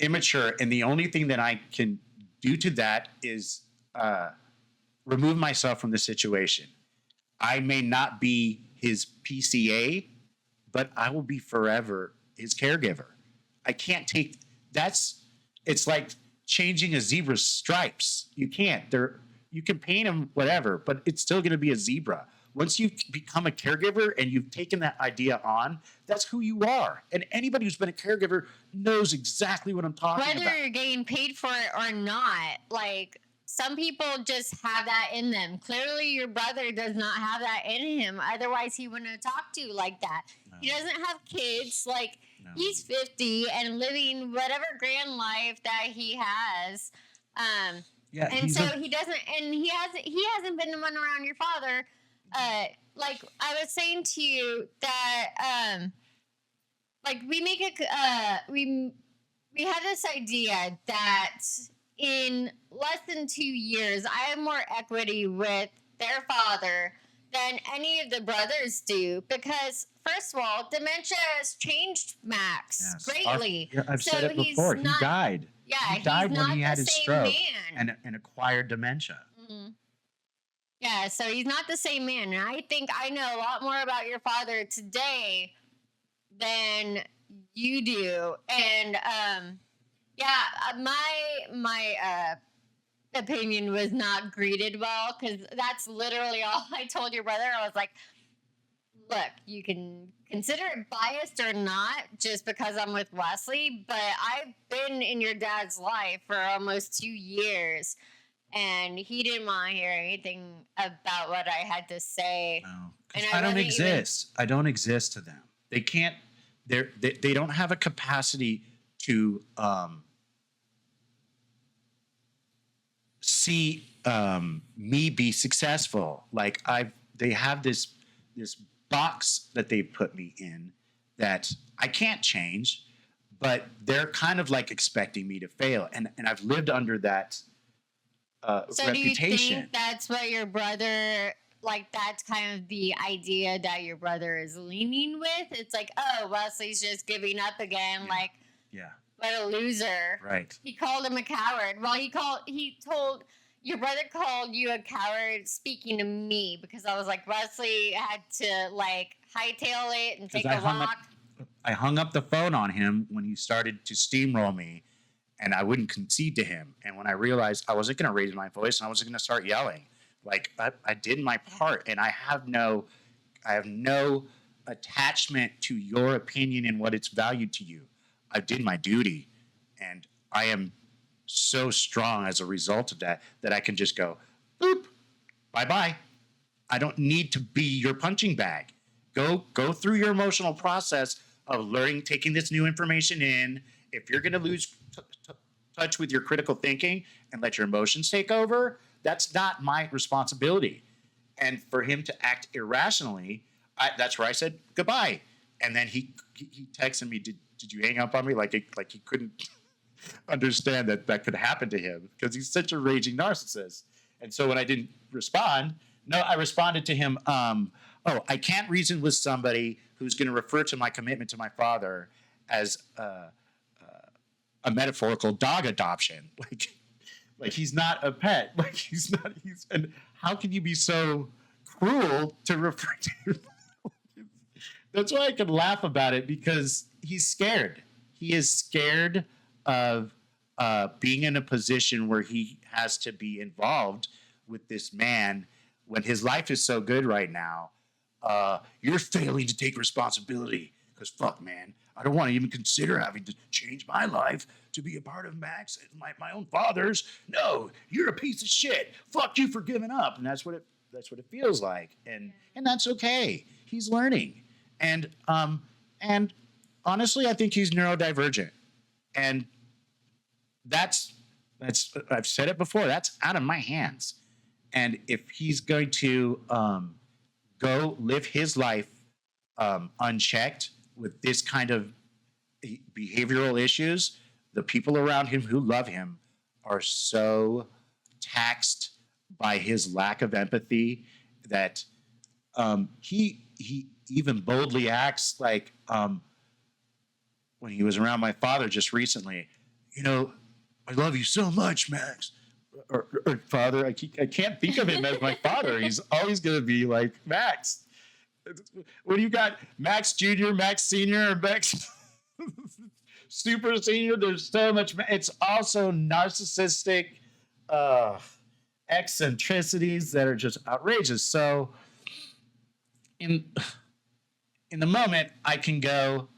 Speaker 3: immature. And the only thing that I can do to that is remove myself from the situation. I may not be his PCA, but I will be forever his caregiver. I can't take it's like changing a zebra's stripes. You can't. You can paint him whatever, but it's still going to be a zebra. Once you've become a caregiver and you've taken that idea on, that's who you are. And anybody who's been a caregiver knows exactly what I'm talking about.
Speaker 4: Whether you're getting paid for it or not, like some people just have that in them. Clearly, your brother does not have that in him. Otherwise, he wouldn't have talked to you like that.
Speaker 3: No.
Speaker 4: He doesn't have kids. Like,
Speaker 3: No.
Speaker 4: he's 50 and living whatever grand life that he has.
Speaker 3: Yeah,
Speaker 4: And so he doesn't, and he hasn't been the one around your father. Like I was saying to you that, like we make we have this idea that in less than 2 years, I have more equity with their father than any of the brothers do because, first of all, dementia has changed Max greatly.
Speaker 3: I've
Speaker 4: So
Speaker 3: said it
Speaker 4: he's
Speaker 3: before. He
Speaker 4: not-
Speaker 3: died.
Speaker 4: Yeah,
Speaker 3: He died
Speaker 4: he's
Speaker 3: when
Speaker 4: not
Speaker 3: he had
Speaker 4: the
Speaker 3: his
Speaker 4: same
Speaker 3: stroke
Speaker 4: man.
Speaker 3: and acquired dementia.
Speaker 4: Mhm. Yeah, so he's not the same man. And I think I know a lot more about your father today than you do. And my opinion was not greeted well because that's literally all I told your brother. I was like, look, you can consider it biased or not just because I'm with Wesley, but I've been in your dad's life for almost 2 years. And he didn't want to hear anything about what I had to say.
Speaker 3: No, 'cause
Speaker 4: And
Speaker 3: I don't
Speaker 4: wasn't
Speaker 3: exist. I don't exist to them. They can't. They don't have a capacity to see me be successful. Like they have this box that they put me in that I can't change, but they're kind of like expecting me to fail, and I've lived under that
Speaker 4: So
Speaker 3: reputation.
Speaker 4: do you think that's what your brother, like that's kind of the idea that your brother is leaning with? It's like, oh, Wesley's just giving up again.
Speaker 3: Yeah.
Speaker 4: Like,
Speaker 3: Yeah,
Speaker 4: what a loser.
Speaker 3: right.
Speaker 4: He called him a coward. Well, he told, your brother called you a coward speaking to me because I was like, Wesley had to like hightail it and take a walk.
Speaker 3: I hung up the phone on him when he started to steamroll me, and I wouldn't concede to him. And when I realized I wasn't going to raise my voice and I wasn't going to start yelling, like I did my part, and I have no attachment to your opinion and what it's valued to you. I did my duty, and I am so strong as a result of that I can just go, boop, bye-bye. I don't need to be your punching bag. Go through your emotional process of learning, taking this new information in. If you're going to lose touch with your critical thinking and let your emotions take over, that's not my responsibility. And for him to act irrationally, that's where I said goodbye. And then he texted me, did you hang up on me? Like he couldn't understand that could happen to him because he's such a raging narcissist. And so when I didn't respond, I responded to him, I can't reason with somebody who's going to refer to my commitment to my father as a metaphorical dog adoption. Like he's not a pet. Like and how can you be so cruel to refer to him? That's why I can laugh about it, because he's scared. He is scared of being in a position where he has to be involved with this man when his life is so good right now. You're failing to take responsibility because fuck, man, I don't want to even consider having to change my life to be a part of Max, my own father's. No, you're a piece of shit. Fuck you for giving up. And that's what it feels like. And that's okay. He's learning. And honestly, I think he's neurodivergent. And that's I've said it before, that's out of my hands. And if he's going to go live his life unchecked with this kind of behavioral issues, the people around him who love him are so taxed by his lack of empathy that he he even boldly acts like when he was around my father just recently, you know, I love you so much, Max. Or father, I can't think of him as my father. He's always going to be like Max. When you got Max Jr., Max Senior, or Max Super Senior, there's so much. It's also narcissistic eccentricities that are just outrageous. So in the moment, I can go,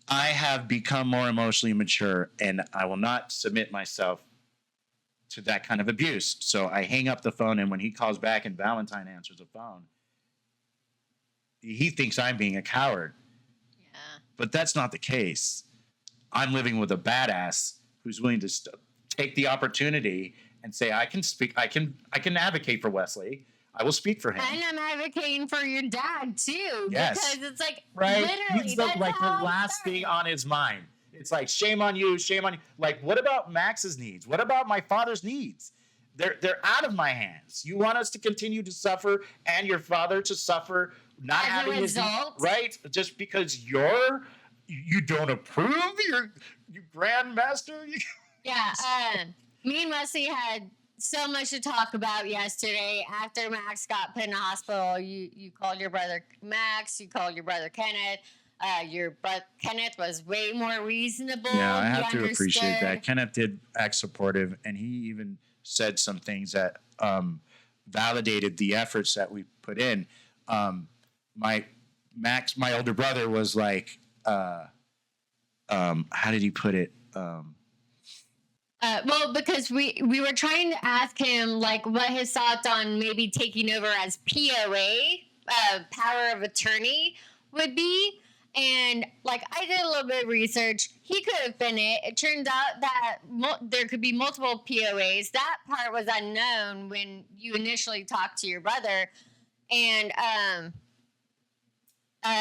Speaker 3: I have become more emotionally mature, and I will not submit myself to that kind of abuse. So I hang up the phone, and when he calls back and Valentine answers the phone, he thinks I'm being a coward.
Speaker 4: Yeah.
Speaker 3: But that's not the case. I'm living with a badass who's willing to take the opportunity and say, I can speak, I can advocate for Wesley. I will speak for him.
Speaker 4: And I'm advocating for your dad too.
Speaker 3: Yes.
Speaker 4: Because it's like,
Speaker 3: Right?
Speaker 4: literally,
Speaker 3: He's
Speaker 4: that's
Speaker 3: the
Speaker 4: how it
Speaker 3: last
Speaker 4: started.
Speaker 3: thing on his mind. It's like, shame on you, shame on you. Like, what about Max's needs? What about my father's needs? They're out of my hands. You want us to continue to suffer and your father to suffer, not
Speaker 4: As a
Speaker 3: having his
Speaker 4: result?
Speaker 3: right? Just because you don't approve, you grandmaster.
Speaker 4: Yeah. Me and Wesley had so much to talk about yesterday. After Max got put in the hospital, you called your brother Max, you called your brother Kenneth. Kenneth was way more reasonable.
Speaker 3: Yeah, I have
Speaker 4: He
Speaker 3: to appreciate
Speaker 4: understood.
Speaker 3: that. Kenneth did act supportive, and he even said some things that validated the efforts that we put in. My older brother was like, how did he put it?
Speaker 4: Well, because we were trying to ask him like what his thoughts on maybe taking over as POA, power of attorney, would be. And like I did a little bit of research. He could have been it. It turns out that there could be multiple POAs. That part was unknown when you initially talked to your brother. And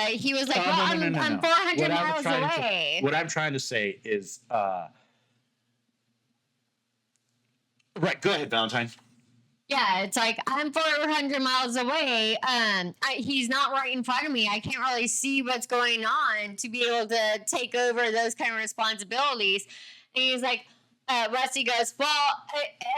Speaker 4: he was like,
Speaker 3: Oh,
Speaker 4: well,
Speaker 3: no.
Speaker 4: I'm 400 miles away.
Speaker 3: What I'm trying to say is, right. Go ahead, Valentine.
Speaker 4: Yeah, it's like I'm 400 miles away. He's not right in front of me. I can't really see what's going on to be able to take over those kind of responsibilities. And he's like, Wesley goes, well,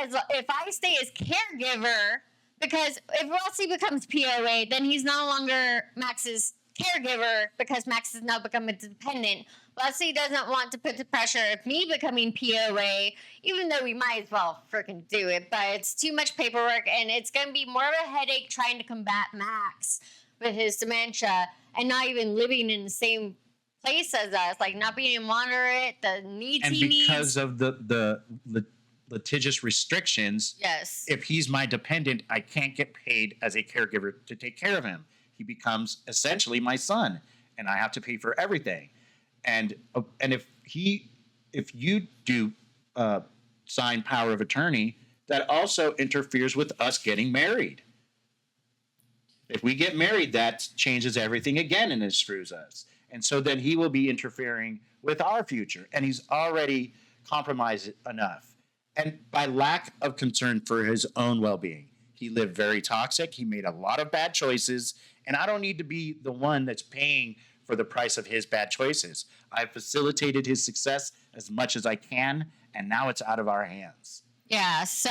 Speaker 4: if I stay as caregiver, because if Wesley becomes POA, then he's no longer Max's caregiver because Max has now become a dependent. Wesley doesn't want to put the pressure of me becoming POA, even though we might as well freaking do it, but it's too much paperwork and it's going to be more of a headache trying to combat Max with his dementia and not even living in the same place as us, like not being able to monitor it, the needs
Speaker 3: And
Speaker 4: he
Speaker 3: because
Speaker 4: needs.
Speaker 3: of the litigious restrictions,
Speaker 4: Yes.
Speaker 3: if he's my dependent, I can't get paid as a caregiver to take care of him. He becomes essentially my son, and I have to pay for everything. And if you do sign power of attorney, that also interferes with us getting married. If we get married, that changes everything again, and it screws us. And so then he will be interfering with our future, and he's already compromised enough. And by lack of concern for his own well-being, he lived very toxic. He made a lot of bad choices, and I don't need to be the one that's paying for the price of his bad choices. I've facilitated his success as much as I can, and now it's out of our hands.
Speaker 4: Yeah, so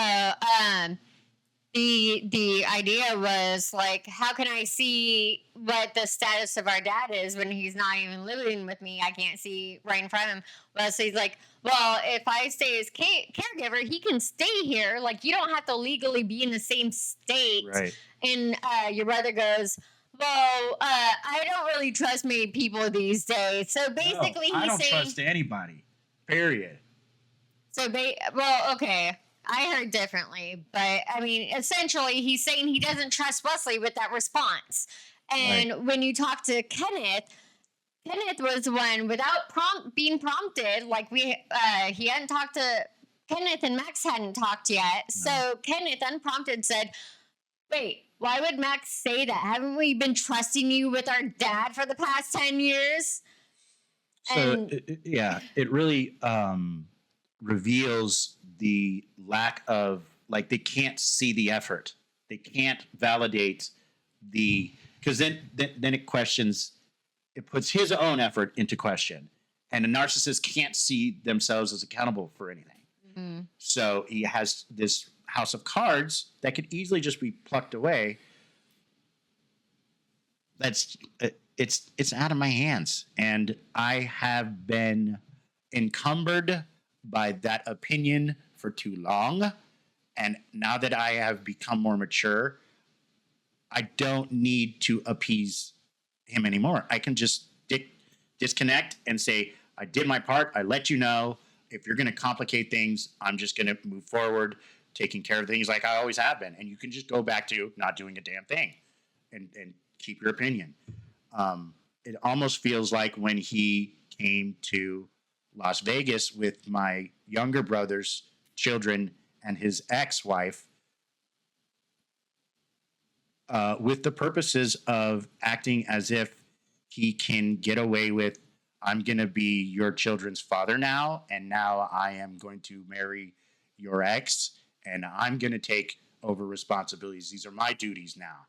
Speaker 4: the idea was like, how can I see what the status of our dad is when he's not even living with me? I can't see right in front of him. Wesley's like, well, if I stay as caregiver, he can stay here. Like, you don't have to legally be in the same state.
Speaker 3: Right.
Speaker 4: And your brother goes, well, I don't really trust many people these days. So basically,
Speaker 3: I
Speaker 4: he's
Speaker 3: don't
Speaker 4: saying,
Speaker 3: trust anybody. Period.
Speaker 4: so well, okay. I heard differently, but I mean, essentially, he's saying he doesn't trust Wesley with that response. And when you talk to Kenneth was the one without being prompted. Like he hadn't talked to Kenneth, and Max hadn't talked yet. No. So Kenneth, unprompted, said, "Wait, why would Max say that? Haven't we been trusting you with our dad for the past 10 years?"
Speaker 3: So it really reveals the lack of, like, they can't see the effort. They can't validate because then it questions, it puts his own effort into question. And a narcissist can't see themselves as accountable for anything.
Speaker 4: Mm-hmm.
Speaker 3: So he has this house of cards that could easily just be plucked away. It's out of my hands. And I have been encumbered by that opinion for too long. And now that I have become more mature, I don't need to appease him anymore. I can just disconnect and say, I did my part. I let you know. If you're going to complicate things, I'm just going to move forward, taking care of things like I always have been. And you can just go back to not doing a damn thing and keep your opinion. It almost feels like when he came to Las Vegas with my younger brother's children and his ex-wife, with the purposes of acting as if he can get away with, I'm going to be your children's father now, and now I am going to marry your ex, and I'm going to take over responsibilities. These are my duties now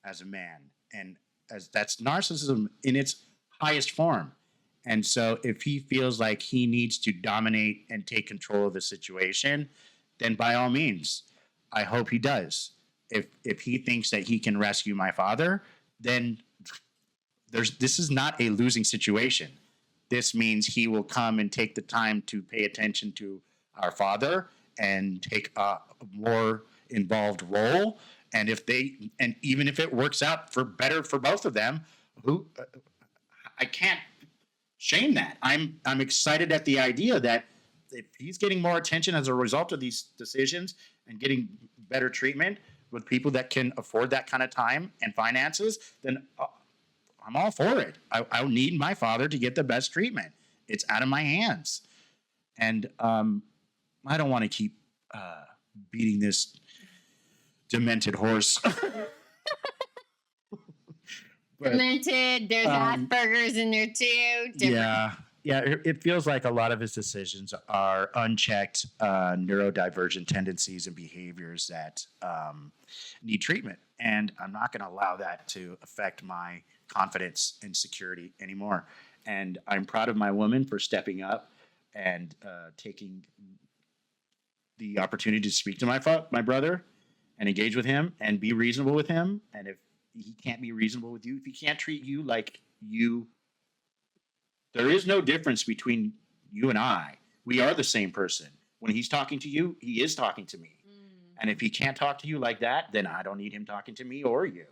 Speaker 3: as a man. And as that's narcissism in its highest form. And so if he feels like he needs to dominate and take control of the situation, then by all means, I hope he does. If he thinks that he can rescue my father, then this is not a losing situation. This means he will come and take the time to pay attention to our father and take a more involved role. And even if it works out for better for both of them, I can't shame that. I'm excited at the idea that if he's getting more attention as a result of these decisions and getting better treatment with people that can afford that kind of time and finances, then I'm all for it. I need my father to get the best treatment. It's out of my hands. And I don't want to keep beating this demented horse.
Speaker 4: Demented. There's Asperger's in there too.
Speaker 3: Yeah. It feels like a lot of his decisions are unchecked neurodivergent tendencies and behaviors that need treatment. And I'm not going to allow that to affect my confidence and security anymore. And I'm proud of my woman for stepping up and taking the opportunity to speak to my brother and engage with him and be reasonable with him. And if he can't be reasonable with you, if he can't treat you like you, there is no difference between you and I. We are the same person. When he's talking to you, he is talking to me. And if he can't talk to you like that, then I don't need him talking to me or you,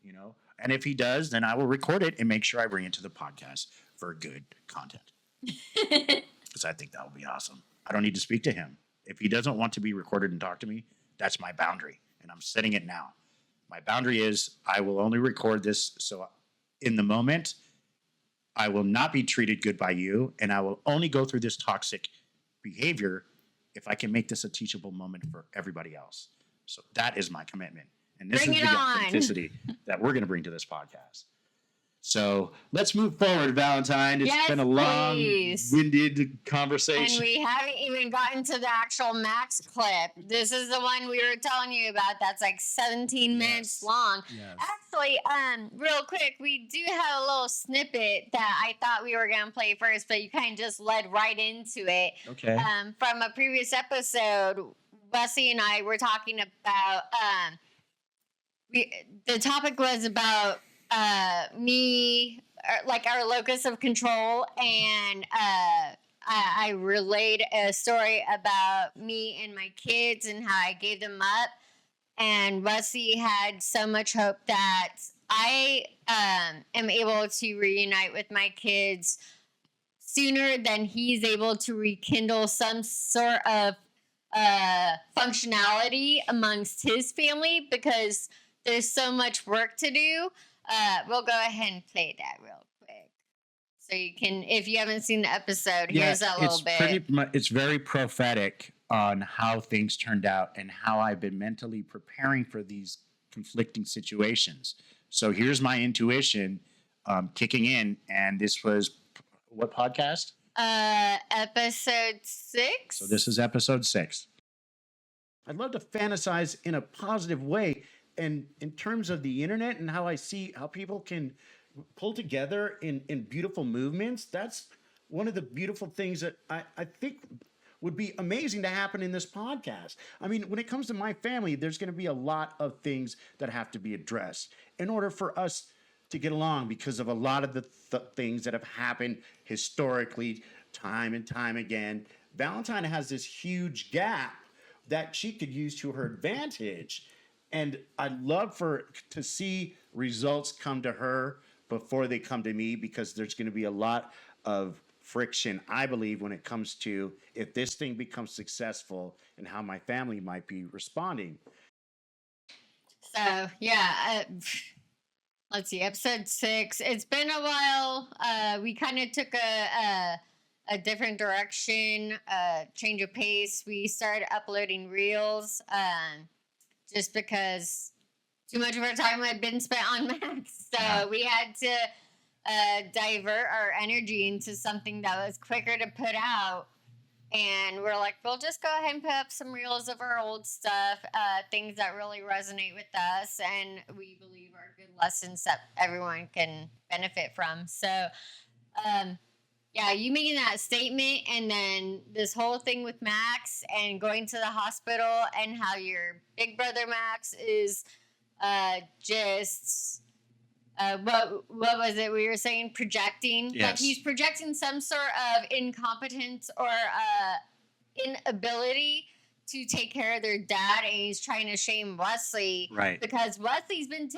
Speaker 3: you know? And if he does, then I will record it and make sure I bring it to the podcast for good content. Because I think that would be awesome. I don't need to speak to him. If he doesn't want to be recorded and talk to me, that's my boundary. And I'm setting it now. My boundary is I will only record this. So in the moment, I will not be treated good by you. And I will only go through this toxic behavior if I can make this a teachable moment for everybody else. So that is my commitment. And this is the authenticity that we're going to bring to this podcast. So let's move forward, Valentine. It's been a long-winded conversation.
Speaker 4: And we haven't even gotten to the actual Max clip. This is the one we were telling you about that's like 17 minutes long.
Speaker 3: Yes.
Speaker 4: Actually, real quick, we do have a little snippet that I thought we were going to play first, but you kind of just led right into it.
Speaker 3: Okay.
Speaker 4: From a previous episode, Wesley and I were talking about, the topic was about me, like our locus of control, and I relayed a story about me and my kids and how I gave them up, and Wesley had so much hope that I am able to reunite with my kids sooner than he's able to rekindle some sort of functionality amongst his family, because there's so much work to do. We'll go ahead and play that real quick. So you can, if you haven't seen the episode, here's that little bit.
Speaker 3: It's very prophetic on how things turned out and how I've been mentally preparing for these conflicting situations. So here's my intuition kicking in. And this was, what podcast?
Speaker 4: Episode 6.
Speaker 3: So this is episode 6. I'd love to fantasize in a positive way. And in terms of the internet and how I see how people can pull together in beautiful movements, that's one of the beautiful things that I think would be amazing to happen in this podcast. I mean, when it comes to my family, there's going to be a lot of things that have to be addressed in order for us to get along because of a lot of the things that have happened historically, time and time again. Valentine has this huge gap that she could use to her advantage. And I'd love to see results come to her before they come to me, because there's going to be a lot of friction, I believe, when it comes to if this thing becomes successful and how my family might be responding.
Speaker 4: So, yeah, let's see, episode 6. It's been a while. We kind of took a different direction, change of pace. We started uploading reels just because too much of our time had been spent on Max. So we had to divert our energy into something that was quicker to put out. And we're like, we'll just go ahead and put up some reels of our old stuff, things that really resonate with us and we believe are good lessons that everyone can benefit from. So, yeah, you making that statement and then this whole thing with Max and going to the hospital and how your big brother Max is just... what was it we were saying? Projecting?
Speaker 3: Yes.
Speaker 4: Like he's projecting some sort of incompetence or inability to take care of their dad, and he's trying to shame Wesley.
Speaker 3: Right.
Speaker 4: Because Wesley's been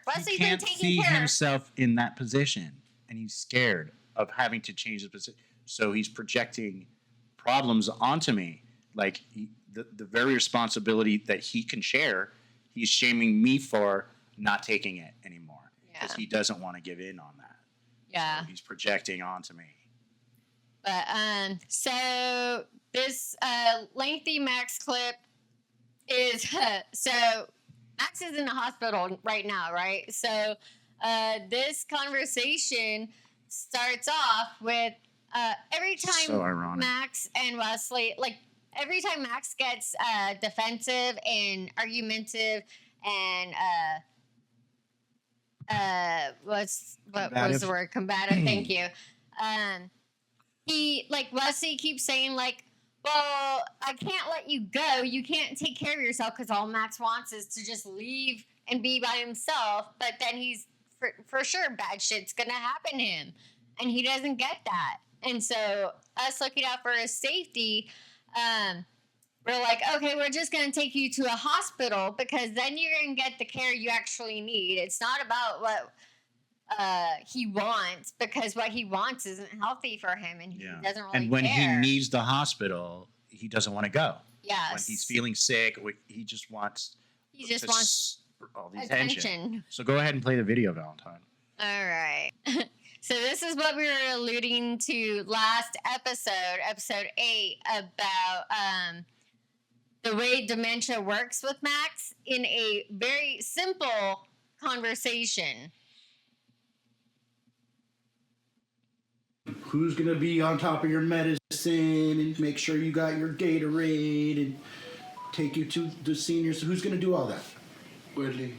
Speaker 4: Wesley's
Speaker 3: He
Speaker 4: been
Speaker 3: can't
Speaker 4: taking
Speaker 3: see
Speaker 4: care
Speaker 3: himself in that position, and he's scared of having to change his position. So he's projecting problems onto me. Like the very responsibility that he can share, he's shaming me for not taking it anymore. Because he doesn't want to give in on that.
Speaker 4: Yeah.
Speaker 3: So he's projecting onto me.
Speaker 4: But so this lengthy Max clip is so Max is in the hospital right now, right? So this conversation starts off with every time
Speaker 3: So ironic.
Speaker 4: Max and Wesley, like every time Max gets defensive and argumentative and what was the word? Combative. Thank you. He, like, Wesley keeps saying, like, well, I can't let you go. You can't take care of yourself, because all Max wants is to just leave and be by himself. But then he's, for sure, bad shit's going to happen to him. And he doesn't get that. And so us looking out for his safety, we're like, okay, we're just going to take you to a hospital, because then you're going to get the care you actually need. It's not about what he wants, because what he wants isn't healthy for him, and he doesn't really
Speaker 3: And when
Speaker 4: care.
Speaker 3: he needs the hospital, he doesn't want to go.
Speaker 4: Yes.
Speaker 3: When he's feeling sick, he just wants all the attention. So go ahead and play the video, Valentine.
Speaker 4: All right. So this is what we were alluding to last episode 8, about the way dementia works with Max in a very simple conversation.
Speaker 5: Who's going to be on top of your medicine and make sure you got your Gatorade and take you to the seniors? Who's going to do all that?
Speaker 7: Wesley,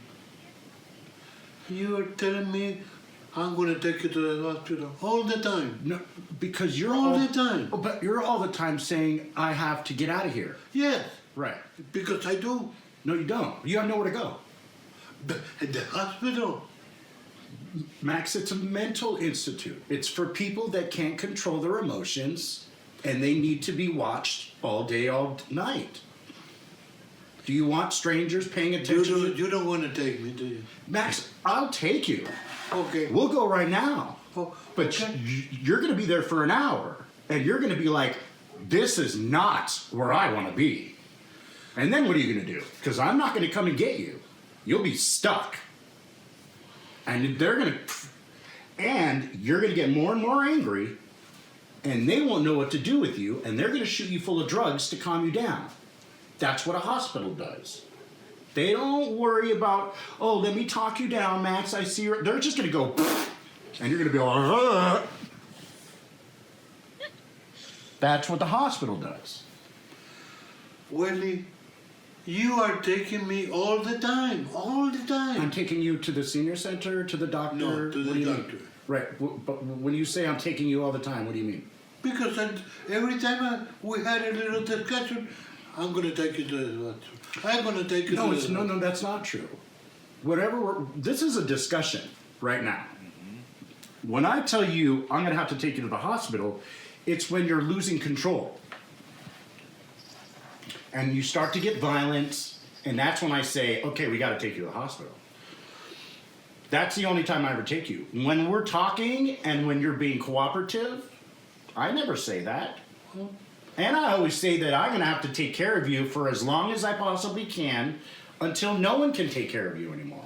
Speaker 7: you are telling me I'm going to take you to the hospital all the time.
Speaker 5: No, because you're
Speaker 7: All the time.
Speaker 5: But you're all the time saying, I have to get out of here.
Speaker 7: Yes,
Speaker 5: Right.
Speaker 7: because I do.
Speaker 5: No, you don't. You have nowhere to go.
Speaker 7: But at the hospital,
Speaker 5: Max, it's a mental institute. It's for people that can't control their emotions, and they need to be watched all day, all night. Do you want strangers paying attention?
Speaker 7: you don't want to take me, do you?
Speaker 5: Max, I'll take you.
Speaker 7: Okay.
Speaker 5: We'll go right now.
Speaker 7: Oh,
Speaker 5: But
Speaker 7: okay.
Speaker 5: you're going to be there for an hour, and you're going to be like, this is not where I want to be. And then what are you going to do? Because I'm not going to come and get you. You'll be stuck. And you're going to get more and more angry, and they won't know what to do with you, and they're going to shoot you full of drugs to calm you down. That's what a hospital does. They don't worry about, oh, let me talk you down, Max. I see you. They're just going to go, and you're going to be like, That's what the hospital does.
Speaker 7: Wesley, You are taking me all the time.
Speaker 5: I'm taking you to the senior center, to the doctor.
Speaker 7: No, to
Speaker 5: What do
Speaker 7: the
Speaker 5: you mean?
Speaker 7: doctor.
Speaker 5: Right, but when you say I'm taking you all the time, what do you mean?
Speaker 7: Because every time we had a little discussion, I'm going to take you to the doctor. I'm going to take you
Speaker 5: No,
Speaker 7: to
Speaker 5: it's
Speaker 7: the doctor.
Speaker 5: no, that's not true. This is a discussion right now. When I tell you I'm gonna have to take you to the hospital, it's when you're losing control. And you start to get violent, and that's when I say, okay, we gotta take you to the hospital. That's the only time I ever take you. When we're talking and when you're being cooperative, I never say that. And I always say that I'm gonna have to take care of you for as long as I possibly can until no one can take care of you anymore.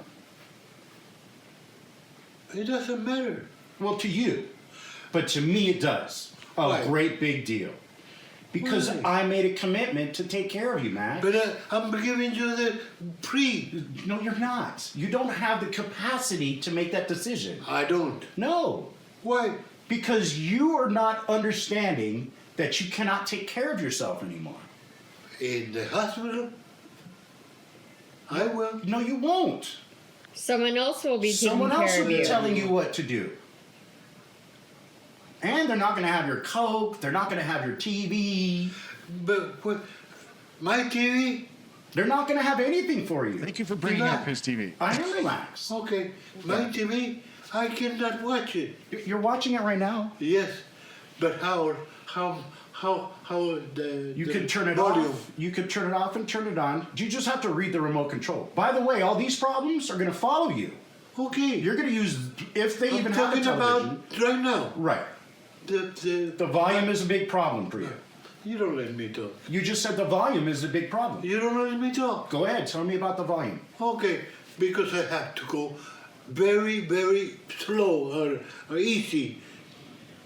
Speaker 7: It doesn't matter.
Speaker 5: Well, to you. But to me, it does. A
Speaker 7: Why?
Speaker 5: great big deal. Because
Speaker 7: Why?
Speaker 5: I made a commitment to take care of you, Matt.
Speaker 7: But I'm giving you the free.
Speaker 5: No, you're not. You don't have the capacity to make that decision.
Speaker 7: I don't.
Speaker 5: No.
Speaker 7: Why?
Speaker 5: Because you are not understanding that you cannot take care of yourself anymore.
Speaker 7: In the hospital? I will.
Speaker 5: No, you won't.
Speaker 4: Someone else will be taking
Speaker 5: Someone else
Speaker 4: care
Speaker 5: will
Speaker 4: of
Speaker 5: be
Speaker 4: you.
Speaker 5: telling you what to do. And they're not going to have your Coke. They're not going to have your TV.
Speaker 7: But what? My TV?
Speaker 5: They're not going to have anything for you.
Speaker 3: Thank you for bringing
Speaker 7: Relax.
Speaker 3: up his TV.
Speaker 5: I am relaxed.
Speaker 7: Okay. My TV? I cannot watch it.
Speaker 5: You're watching it right now.
Speaker 7: Yes. But how the
Speaker 5: You
Speaker 7: the
Speaker 5: could turn it
Speaker 7: volume.
Speaker 5: off. You could turn it off and turn it on. You just have to read the remote control. By the way, all these problems are going to follow you.
Speaker 7: Okay.
Speaker 5: You're going to use, if they
Speaker 7: I'm
Speaker 5: even have a
Speaker 7: talking
Speaker 5: television.
Speaker 7: about right now.
Speaker 5: Right. The volume is a big problem for you.
Speaker 7: You don't let me talk.
Speaker 5: You just said the volume is a big problem.
Speaker 7: You don't let me talk.
Speaker 5: Go ahead. Tell me about the volume.
Speaker 7: Okay, because I have to go very, very slow or easy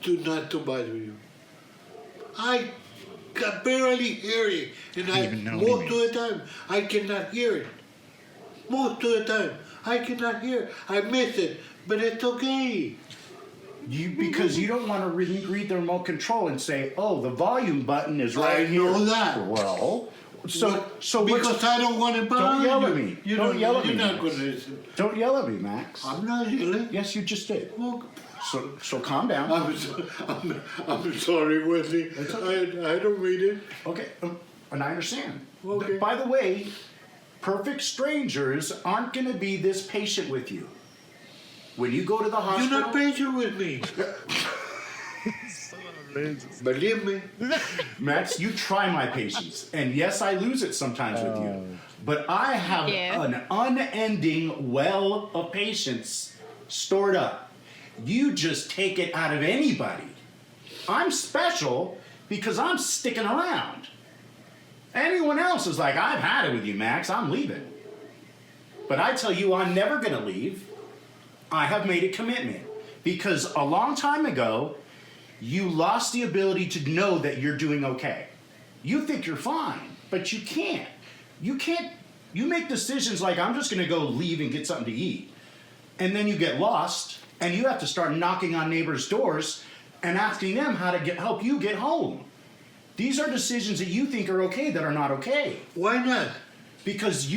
Speaker 7: to not to bother you. I can barely hear it, and
Speaker 3: even know
Speaker 7: most
Speaker 3: what
Speaker 7: of the time I cannot hear it. Most of the time I cannot hear. I miss it, but it's okay.
Speaker 5: Because you don't want to read the remote control and say, "Oh, the volume button is right
Speaker 7: I
Speaker 5: here."
Speaker 7: know that.
Speaker 5: Well, so
Speaker 7: Because
Speaker 5: what's-
Speaker 7: I don't want to bother you.
Speaker 5: yell at me.
Speaker 7: You
Speaker 5: Don't yell at me,
Speaker 7: You're not
Speaker 5: Max.
Speaker 7: going to listen.
Speaker 5: don't yell at me, Max.
Speaker 7: I'm not yelling.
Speaker 5: Yes, you just did.
Speaker 7: Well,
Speaker 5: So calm down.
Speaker 7: I'm sorry, Wesley. I don't mean it.
Speaker 5: Okay, and I understand.
Speaker 7: Okay.
Speaker 5: By the way, perfect strangers aren't going to be this patient with you. When you go to the
Speaker 7: You're
Speaker 5: hospital,
Speaker 7: not patient with me. Believe me.
Speaker 5: Max, you try my patience, and yes, I lose it sometimes with you. But I have
Speaker 4: Yeah.
Speaker 5: an unending well of patience stored up. You just take it out of anybody. I'm special because I'm sticking around. Anyone else is like, I've had it with you, Max. I'm leaving. But I tell you, I'm never going to leave. I have made a commitment because a long time ago, you lost the ability to know that you're doing okay. You think you're fine, but you can't. You can't. You make decisions like, I'm just going to go leave and get something to eat. And then you get lost and you have to start knocking on neighbors' doors and asking them how to help you get home. These are decisions that you think are okay that are not okay.
Speaker 7: Why not?
Speaker 5: Because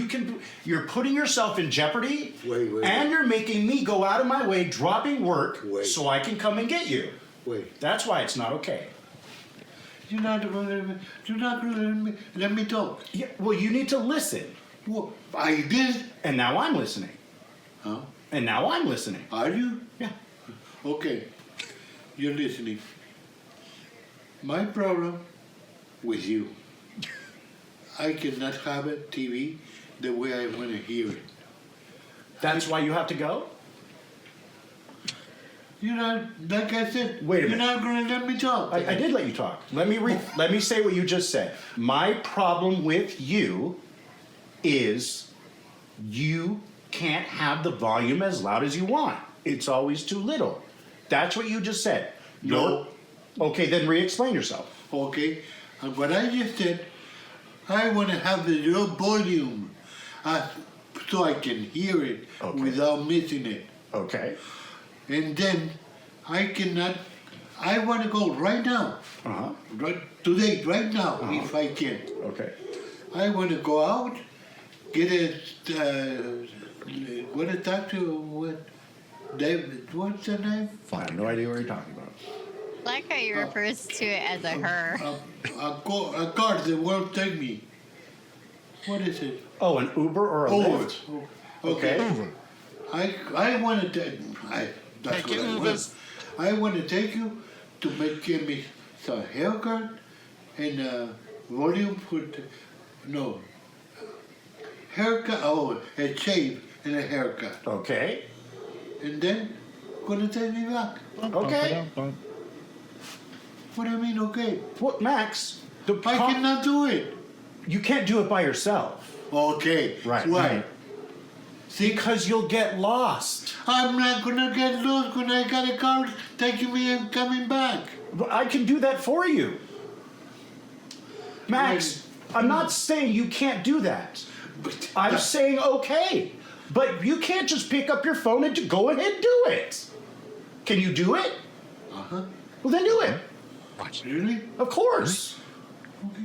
Speaker 5: you're putting yourself in jeopardy,
Speaker 7: Wait.
Speaker 5: and you're making me go out of my way, dropping work,
Speaker 7: Wait.
Speaker 5: so I can come and get you.
Speaker 7: Wait.
Speaker 5: That's why it's not okay.
Speaker 7: You're not going to let me talk.
Speaker 5: Yeah, well, you need to listen.
Speaker 7: Well, I did.
Speaker 5: And now I'm listening.
Speaker 7: Huh?
Speaker 5: And now I'm listening.
Speaker 7: Are you?
Speaker 5: Yeah.
Speaker 7: Okay. You're listening. My problem with you, I cannot have a TV the way I want to hear it.
Speaker 5: That's why you have to go?
Speaker 7: You're not, like I said,
Speaker 5: Wait a
Speaker 7: you're
Speaker 5: minute.
Speaker 7: not going to let me talk.
Speaker 5: I did let you talk. Let me say what you just said. My problem with you is you can't have the volume as loud as you want. It's always too little. That's what you just said.
Speaker 7: No.
Speaker 5: Okay, then re-explain yourself.
Speaker 7: Okay? And what I just said, I want to have the low volume so I can hear it
Speaker 5: Okay.
Speaker 7: without missing it.
Speaker 5: Okay.
Speaker 7: And then I want to go right now,
Speaker 5: Uh-huh.
Speaker 7: right today, right now, if I can.
Speaker 5: Okay.
Speaker 7: I want to go out get a, what a doctor, what, David, what's the name?
Speaker 5: I have no idea what you're talking about.
Speaker 4: Like how you refers to it as a her.
Speaker 7: A car that won't take me. What is it?
Speaker 5: Oh, an Uber or a
Speaker 7: Uber.
Speaker 5: Lyft?
Speaker 7: Okay. I want to take. That's
Speaker 3: Take
Speaker 7: what
Speaker 3: it,
Speaker 7: I
Speaker 3: Ubers.
Speaker 7: want. I want to take you to give me some haircut and volume for no haircut. Oh, a shave and a haircut,
Speaker 5: Okay.
Speaker 7: and then gonna take me back.
Speaker 5: Okay.
Speaker 7: What do you mean? Okay.
Speaker 5: What, Max? The
Speaker 7: I cannot do it.
Speaker 5: You can't do it by yourself.
Speaker 7: Okay.
Speaker 5: Right.
Speaker 7: Why?
Speaker 5: Right. Because you'll get lost.
Speaker 7: I'm not gonna get lost when I got a car taking me and coming back.
Speaker 5: But I can do that for you. Max, I'm not saying you can't do that.
Speaker 7: But
Speaker 5: I'm saying okay. But you can't just pick up your phone and go ahead and do it. Can you do it?
Speaker 7: Uh-huh.
Speaker 5: Well, then do it.
Speaker 7: Really?
Speaker 5: Of course.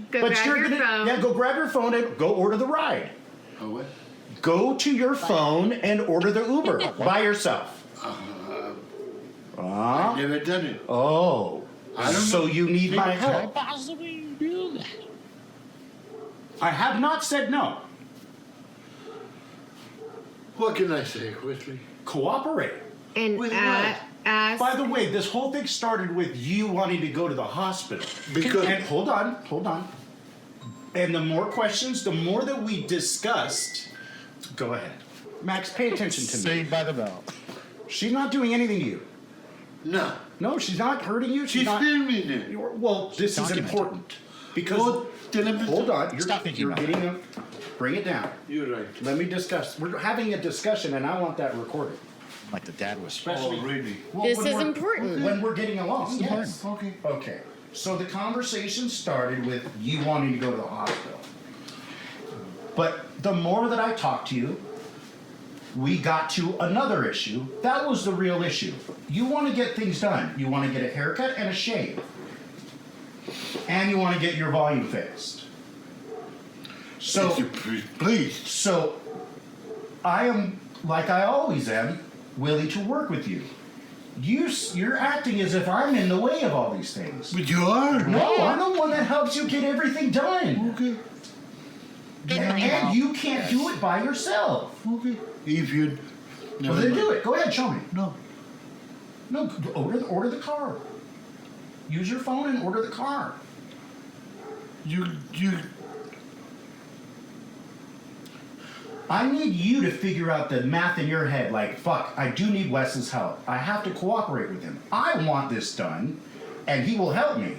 Speaker 4: Go grab your phone.
Speaker 5: Yeah, go grab your phone and go order the ride.
Speaker 7: Oh, what?
Speaker 5: Go to your phone and order the Uber by yourself.
Speaker 7: I've never done it.
Speaker 5: Oh.
Speaker 7: I don't
Speaker 5: So
Speaker 7: know.
Speaker 5: you need my help.
Speaker 3: Possibly do that.
Speaker 5: I have not said no.
Speaker 7: What can I say, Wesley?
Speaker 5: Cooperate.
Speaker 4: And
Speaker 7: With what?
Speaker 4: ask.
Speaker 5: By the way, this whole thing started with you wanting to go to the hospital.
Speaker 7: Because-
Speaker 5: And hold on. And the more questions, the more that we discussed. Go ahead. Max, pay attention to me.
Speaker 3: Saved by the bell.
Speaker 5: She's not doing anything to you.
Speaker 7: No.
Speaker 5: No, she's not hurting you.
Speaker 7: She's
Speaker 5: not.
Speaker 7: filming it.
Speaker 5: Well, this is
Speaker 3: documented.
Speaker 5: important. Because.
Speaker 7: Well, tell him to-
Speaker 5: Hold on.
Speaker 3: Stop thinking
Speaker 5: you're
Speaker 3: about
Speaker 5: getting a. Bring it down.
Speaker 7: You're right.
Speaker 5: Let me discuss. We're having a discussion, and I want that recorded.
Speaker 3: Like the dad was.
Speaker 5: Especially
Speaker 7: Oh, really?
Speaker 4: This
Speaker 5: when
Speaker 4: is
Speaker 5: we're-
Speaker 4: important.
Speaker 5: When we're getting along. Yes.
Speaker 7: Okay.
Speaker 5: Okay. So the conversation started with you wanting to go to the hospital. But the more that I talked to you, we got to another issue. That was the real issue. You want to get things done. You want to get a haircut and a shave. And you want to get your volume fixed. So,
Speaker 7: Please.
Speaker 5: so I am, like I always am, willing to work with you. You're acting as if I'm in the way of all these things.
Speaker 7: But you are.
Speaker 5: No, I'm the one that helps you get everything done.
Speaker 7: Okay.
Speaker 5: And you can't do it by yourself.
Speaker 7: Okay. If you.
Speaker 5: Well, then do it. Go ahead, show me.
Speaker 7: No.
Speaker 5: No, order the car. Use your phone and order the car.
Speaker 7: You.
Speaker 5: I need you to figure out the math in your head. Like, fuck, I do need Wes's help. I have to cooperate with him. I want this done, and he will help me.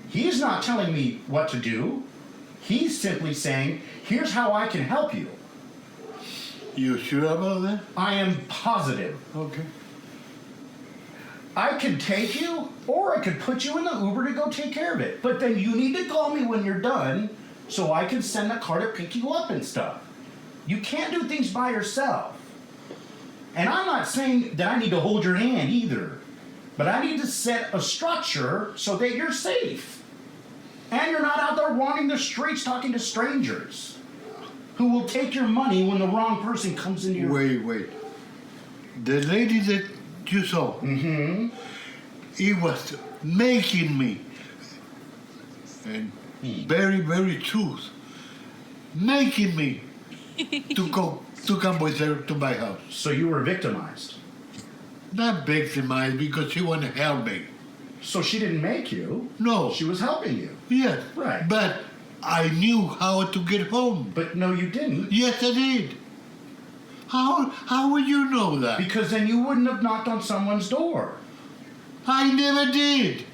Speaker 5: He's not telling me what to do. He's simply saying, here's how I can help you.
Speaker 7: You sure about that?
Speaker 5: I am positive.
Speaker 7: Okay.
Speaker 5: I could take you, or I could put you in the Uber to go take care of it. But then you need to call me when you're done, so I can send a car to pick you up and stuff. You can't do things by yourself. And I'm not saying that I need to hold your hand either, but I need to set a structure so that you're safe. And you're not out there wandering the streets talking to strangers who will take your money when the wrong person comes into your...
Speaker 7: Wait. The lady that you saw.
Speaker 5: Mm-hmm.
Speaker 7: It was making me. And very, very truth. Making me to come with her to my house.
Speaker 5: So you were victimized.
Speaker 7: Not victimized because she wanted to help me.
Speaker 5: So she didn't make you.
Speaker 7: No.
Speaker 5: She was helping you.
Speaker 7: Yes.
Speaker 5: Right.
Speaker 7: But I knew how to get home.
Speaker 5: But no, you didn't.
Speaker 7: Yes, I did. How would you know that?
Speaker 5: Because then you wouldn't have knocked on someone's door.
Speaker 7: I never did.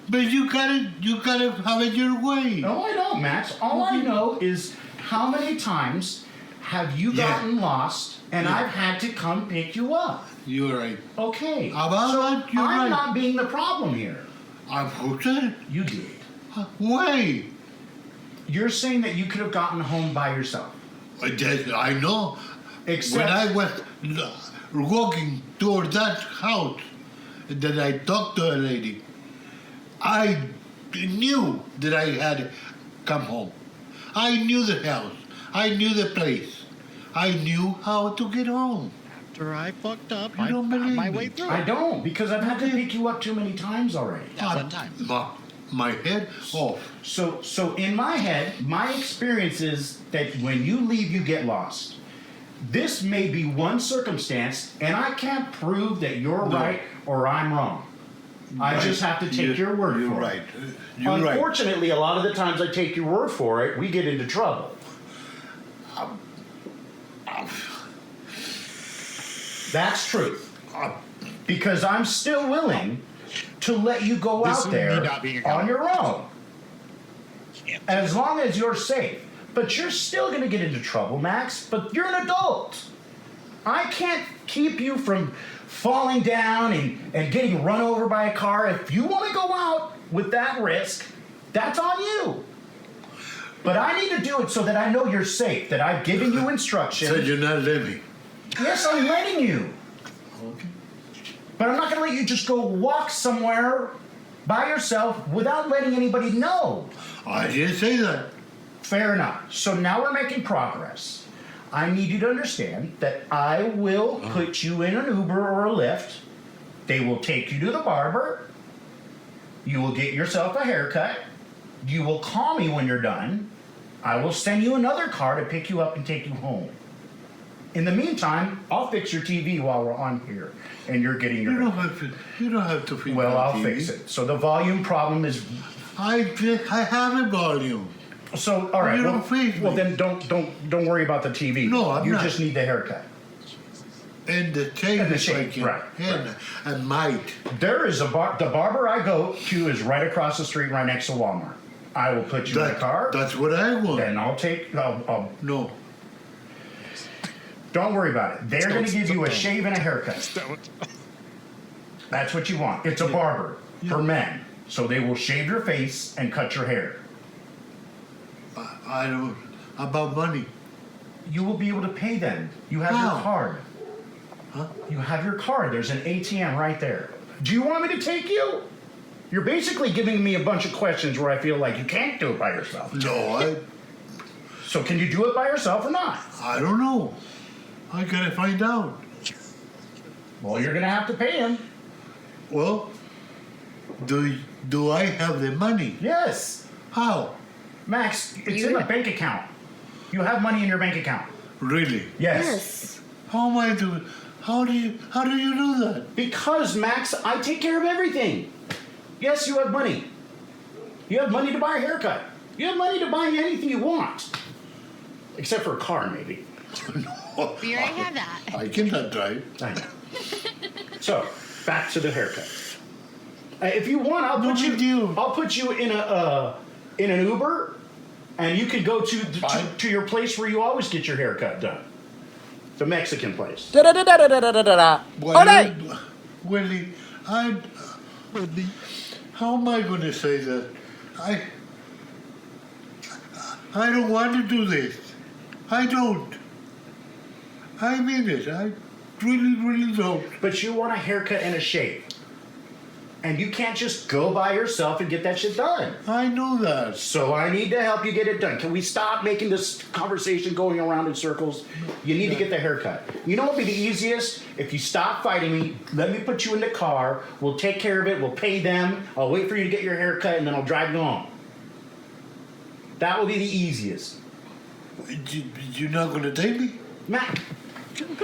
Speaker 7: But you gotta have it your way.
Speaker 5: No, I don't, Max. All I know is how many times have you
Speaker 7: Yeah.
Speaker 5: gotten lost and
Speaker 7: Yeah.
Speaker 5: I've had to come pick you up.
Speaker 7: You're right.
Speaker 5: Okay.
Speaker 7: About
Speaker 5: so
Speaker 7: that, you're
Speaker 5: I'm
Speaker 7: right.
Speaker 5: not being the problem here.
Speaker 7: I'm upset.
Speaker 5: You did.
Speaker 7: Why?
Speaker 5: You're saying that you could have gotten home by yourself.
Speaker 7: I know.
Speaker 5: Except
Speaker 7: When I was walking toward that house, that I talked to a lady, I knew that I had to come home. I knew the house. I knew the place. I knew how to get home.
Speaker 3: After I fucked up,
Speaker 7: You
Speaker 3: I
Speaker 7: don't
Speaker 3: found
Speaker 7: believe
Speaker 3: my
Speaker 7: me.
Speaker 3: way through.
Speaker 5: I don't, because I've had to pick you up too many times already.
Speaker 3: Yeah, one time.
Speaker 7: My head off.
Speaker 5: So in my head, my experience is that when you leave, you get lost. This may be one circumstance, and I can't prove that you're right or I'm wrong. I just have to take your word
Speaker 7: You're
Speaker 5: for
Speaker 7: right.
Speaker 5: it.
Speaker 7: You're right.
Speaker 5: Unfortunately, a lot of the times I take your word for it, we get into trouble. That's truth. Because I'm still willing to let you go
Speaker 3: This
Speaker 5: out
Speaker 3: is me
Speaker 5: there
Speaker 3: not being
Speaker 5: on your own.
Speaker 3: Can't.
Speaker 5: As long as you're safe. But you're still going to get into trouble, Max. But you're an adult. I can't keep you from falling down and getting run over by a car. If you want to go out with that risk, that's on you. But I need to do it so that I know you're safe, that I've given you
Speaker 7: So
Speaker 5: instructions.
Speaker 7: you're not letting.
Speaker 5: Yes, I'm letting you.
Speaker 7: Okay.
Speaker 5: But I'm not going to let you just go walk somewhere by yourself without letting anybody know.
Speaker 7: I didn't say that.
Speaker 5: Fair enough. So now we're making progress. I need you to understand that I will put you in an Uber or a Lyft. They will take you to the barber. You will get yourself a haircut. You will call me when you're done. I will send you another car to pick you up and take you home. In the meantime, I'll fix your TV while we're on here and you're getting your
Speaker 7: You don't have to. You don't have to fix
Speaker 5: Well,
Speaker 7: my
Speaker 5: I'll
Speaker 7: TV.
Speaker 5: fix it. So the volume problem is
Speaker 7: I have a volume.
Speaker 5: so all right.
Speaker 7: You
Speaker 5: well,
Speaker 7: don't feed me.
Speaker 5: well, then don't worry about the TV.
Speaker 7: No, I'm
Speaker 5: you
Speaker 7: not.
Speaker 5: just need the haircut.
Speaker 7: And the tape
Speaker 5: And the
Speaker 7: is
Speaker 5: shape,
Speaker 7: like it.
Speaker 5: right,
Speaker 7: And I might.
Speaker 5: There is the barber I go to is right across the street, right next to Walmart. I will put you in the car.
Speaker 7: That's what I want.
Speaker 5: Then I'll take.
Speaker 7: No.
Speaker 5: Don't worry about it. They're going to give you a
Speaker 3: don't.
Speaker 5: shave and a haircut.
Speaker 3: Don't.
Speaker 5: That's what you want. It's a barber for men, so they will shave your face and cut your hair.
Speaker 7: I don't. About money.
Speaker 5: You will be able to pay them. You have
Speaker 7: How?
Speaker 5: your card.
Speaker 7: Huh?
Speaker 5: You have your card. There's an ATM right there. Do you want me to take you? You're basically giving me a bunch of questions where I feel like you can't do it by yourself.
Speaker 7: No,
Speaker 5: So can you do it by yourself or not?
Speaker 7: I don't know. I gotta find out.
Speaker 5: Well, you're gonna have to pay him.
Speaker 7: Well, do I have the money?
Speaker 5: Yes.
Speaker 7: How?
Speaker 5: Max, it's
Speaker 4: You-
Speaker 5: in a bank account. You have money in your bank account.
Speaker 7: Really?
Speaker 5: Yes.
Speaker 4: Yes.
Speaker 7: How am I doing? How do you do that?
Speaker 5: Because, Max, I take care of everything. Yes, you have money. You have money to buy a haircut. You have money to buy anything you want. Except for a car, maybe.
Speaker 4: We already have that.
Speaker 7: I cannot drive.
Speaker 5: I know. So, back to the haircut. If you want, I'll
Speaker 7: No
Speaker 5: put
Speaker 7: big
Speaker 5: you.
Speaker 7: deal.
Speaker 5: I'll put you in in an Uber, and you can go to your place where you always get your haircut done, the Mexican place.
Speaker 7: Willie, how am I going to say that? I don't want to do this. I don't. I mean it. I really don't.
Speaker 5: But you want a haircut and a shave, and you can't just go by yourself and get that shit done.
Speaker 7: I know that.
Speaker 5: So I need to help you get it done. Can we stop making this conversation going around in circles? You need to get the haircut. You know what would be the easiest? If you stop fighting me, let me put you in the car. We'll take care of it. We'll pay them. I'll wait for you to get your haircut, and then I'll drive you home. That will be the easiest.
Speaker 7: You're not going to take me?
Speaker 5: Matt,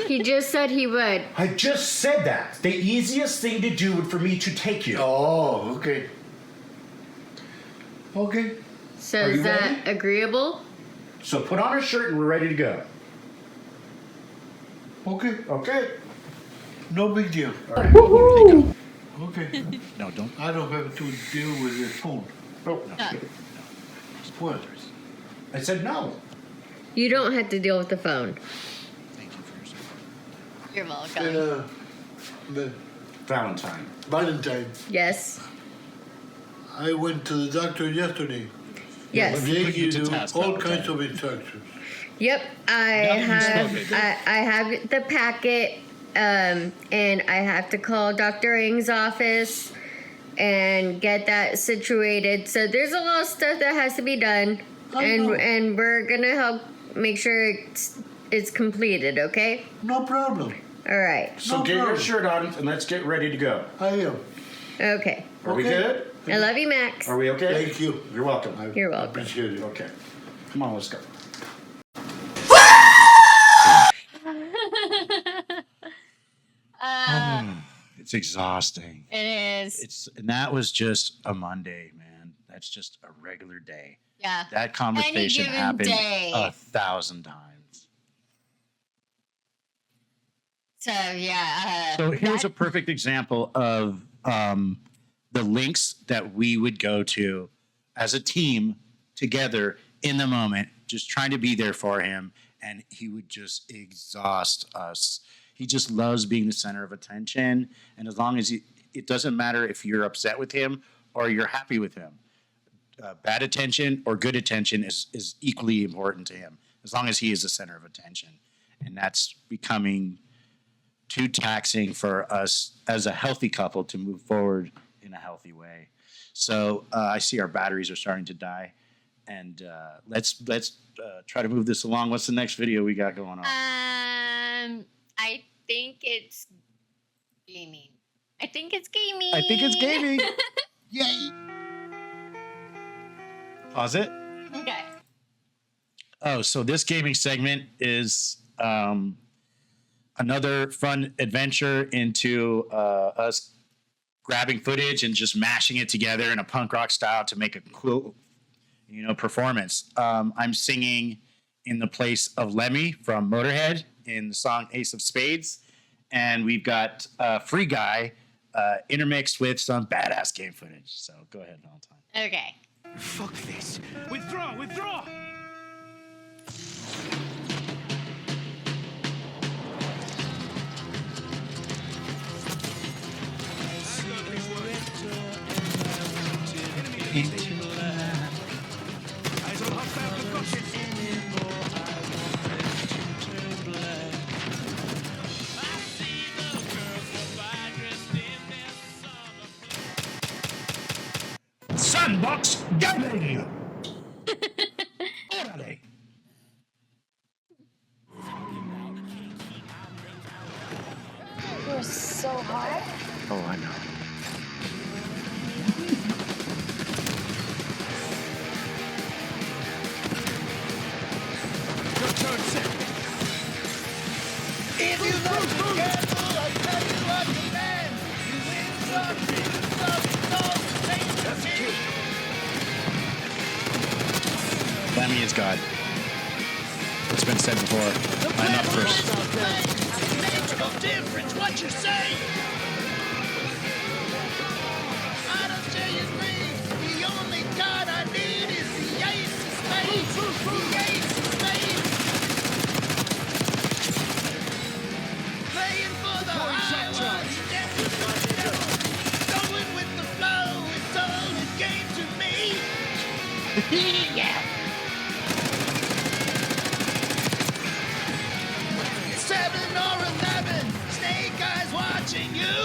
Speaker 4: He just said he would.
Speaker 5: I just said that. The easiest thing to do would for me to take you.
Speaker 7: Oh, okay. Okay.
Speaker 4: So
Speaker 5: Are
Speaker 4: is
Speaker 5: you
Speaker 4: that
Speaker 5: ready?
Speaker 4: agreeable?
Speaker 5: So put on a shirt and we're ready to go.
Speaker 7: Okay.
Speaker 5: Okay?
Speaker 7: No big deal.
Speaker 5: All right.
Speaker 7: Okay.
Speaker 3: No, don't.
Speaker 7: I don't have to deal with the phone.
Speaker 5: Oh,
Speaker 7: What?
Speaker 5: I said no.
Speaker 4: You don't have to deal with the phone.
Speaker 3: Thank you for your support.
Speaker 4: You're welcome.
Speaker 7: The
Speaker 5: Valentine.
Speaker 7: Valentine.
Speaker 4: Yes.
Speaker 7: I went to the doctor yesterday.
Speaker 4: Yes.
Speaker 7: They
Speaker 3: put you
Speaker 7: give
Speaker 3: to
Speaker 7: you
Speaker 3: task,
Speaker 7: all
Speaker 3: Valentine.
Speaker 7: kinds of instructions.
Speaker 4: Yep. I have the packet, and I have to call Dr. Ng's office and get that situated. So there's a lot of stuff that has to be done,
Speaker 7: I know.
Speaker 4: and we're gonna help make sure it's completed, okay?
Speaker 7: No problem.
Speaker 4: All right.
Speaker 5: So
Speaker 7: No
Speaker 5: get your
Speaker 7: problem.
Speaker 5: shirt on and let's get ready to go.
Speaker 7: I am.
Speaker 4: Okay.
Speaker 5: Are we
Speaker 7: Okay.
Speaker 5: good?
Speaker 4: I love you, Max.
Speaker 5: Are we okay?
Speaker 7: Thank you.
Speaker 5: You're welcome.
Speaker 4: You're welcome.
Speaker 7: Appreciate it.
Speaker 5: Okay. Come on, let's go.
Speaker 3: It's exhausting.
Speaker 4: It is.
Speaker 3: And that was just a Monday, man. That's just a regular day.
Speaker 4: Yeah.
Speaker 3: That conversation
Speaker 4: given
Speaker 3: happened
Speaker 4: day.
Speaker 3: 1,000 times.
Speaker 4: So yeah.
Speaker 3: So here's a perfect example of the links that we would go to as a team together in the moment, just trying to be there for him, and he would just exhaust us. He just loves being the center of attention, and as long as it doesn't matter if you're upset with him or you're happy with him. Bad attention or good attention is equally important to him, as long as he is the center of attention. And that's becoming too taxing for us as a healthy couple to move forward in a healthy way. So I see our batteries are starting to die, and let's try to move this along. What's the next video we got going on?
Speaker 4: I think it's gaming. I think it's gaming.
Speaker 3: I think it's gaming.
Speaker 7: Yay.
Speaker 3: Pause it.
Speaker 4: Okay.
Speaker 3: Oh, so this gaming segment is another fun adventure into us grabbing footage and just mashing it together in a punk rock style to make a cool, performance. I'm singing in the place of Lemmy from Motorhead in the song Ace of Spades, and we've got Free Guy intermixed with some badass game footage. So go ahead, Valentine.
Speaker 4: Okay.
Speaker 1: Fuck this. Withdraw, withdraw. Eyes on hostile concussions.
Speaker 3: Sandbox gaming. Orale.
Speaker 8: You're so hot.
Speaker 3: Oh, I know.
Speaker 1: Your turn, set.
Speaker 9: If you look careful, I'll tell you what you land. You win some, lose some, it's all the same to me.
Speaker 3: Lemmy is God. It's been said before. I'm up first.
Speaker 9: Makes no difference what you say. I don't share your dreams. The only card I need is the ace of spades. The ace of spades. Playing for the high ones. Going with the flow. It's all a game to me.
Speaker 3: Yeah.
Speaker 9: 7 or 11, snake eyes watching you.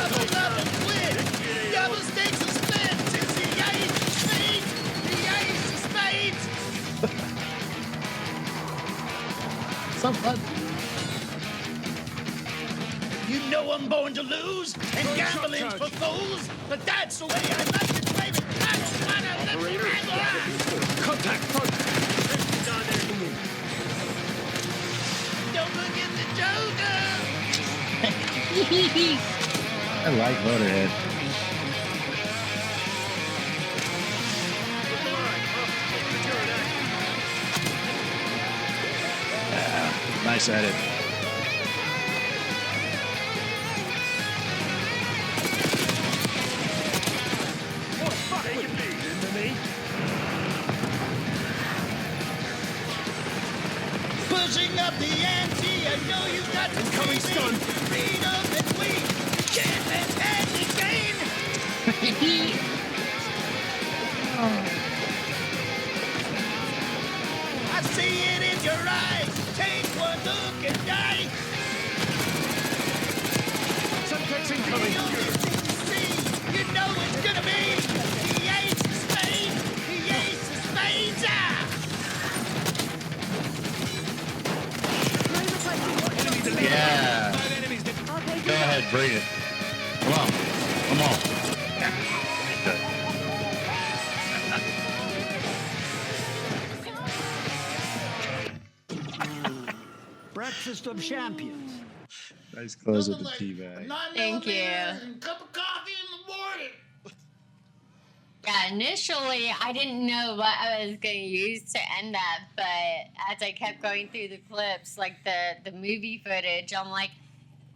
Speaker 9: Double quit, double stakes of splits. It's the ace of spades, the ace of spades.
Speaker 3: So fun.
Speaker 9: You know I'm born to lose, and gambling's for fools. But that's the way I like to play it. I don't wanna let it
Speaker 1: Contact, contact.
Speaker 9: Don't forget the Joker.
Speaker 3: I like Motorhead. Nice edit.
Speaker 9: Pushing up the ante, I know you got to
Speaker 1: Incoming stun.
Speaker 9: Speed up and weak, can't let that gain. I see it in your eyes. Take one look and die.
Speaker 1: Suntex
Speaker 9: The
Speaker 1: incoming.
Speaker 9: only thing you see, you know it's gonna be the ace of spades, the ace of
Speaker 3: Yeah. Go ahead, bring it. Come on. Come on.
Speaker 10: Breakfast of champions.
Speaker 3: Nice close with the tea bag.
Speaker 4: Thank you.
Speaker 7: Cup of coffee in the morning.
Speaker 4: Yeah, initially I didn't know what I was going to use to end that, but as I kept going through the clips, like the movie footage, I'm like,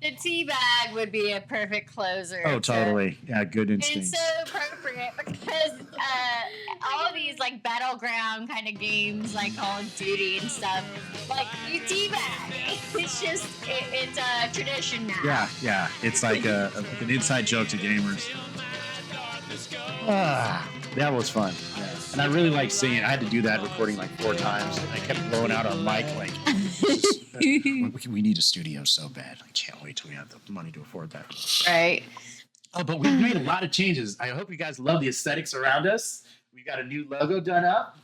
Speaker 4: the tea bag would be a perfect closer.
Speaker 3: Oh, totally. Yeah, good instinct.
Speaker 4: It's so appropriate because all of these like battleground kind of games, like Call of Duty and stuff, like you teabag. It's just it's a tradition now.
Speaker 3: Yeah. It's like an inside joke to gamers. That was fun. Yeah. And I really like seeing it. I had to do that recording like 4 times. And I kept blowing out our mic like, we need a studio so bad. I can't wait till we have the money to afford that.
Speaker 4: Right.
Speaker 3: Oh, but we've made a lot of changes. I hope you guys love the aesthetics around us. We've got a new logo done up.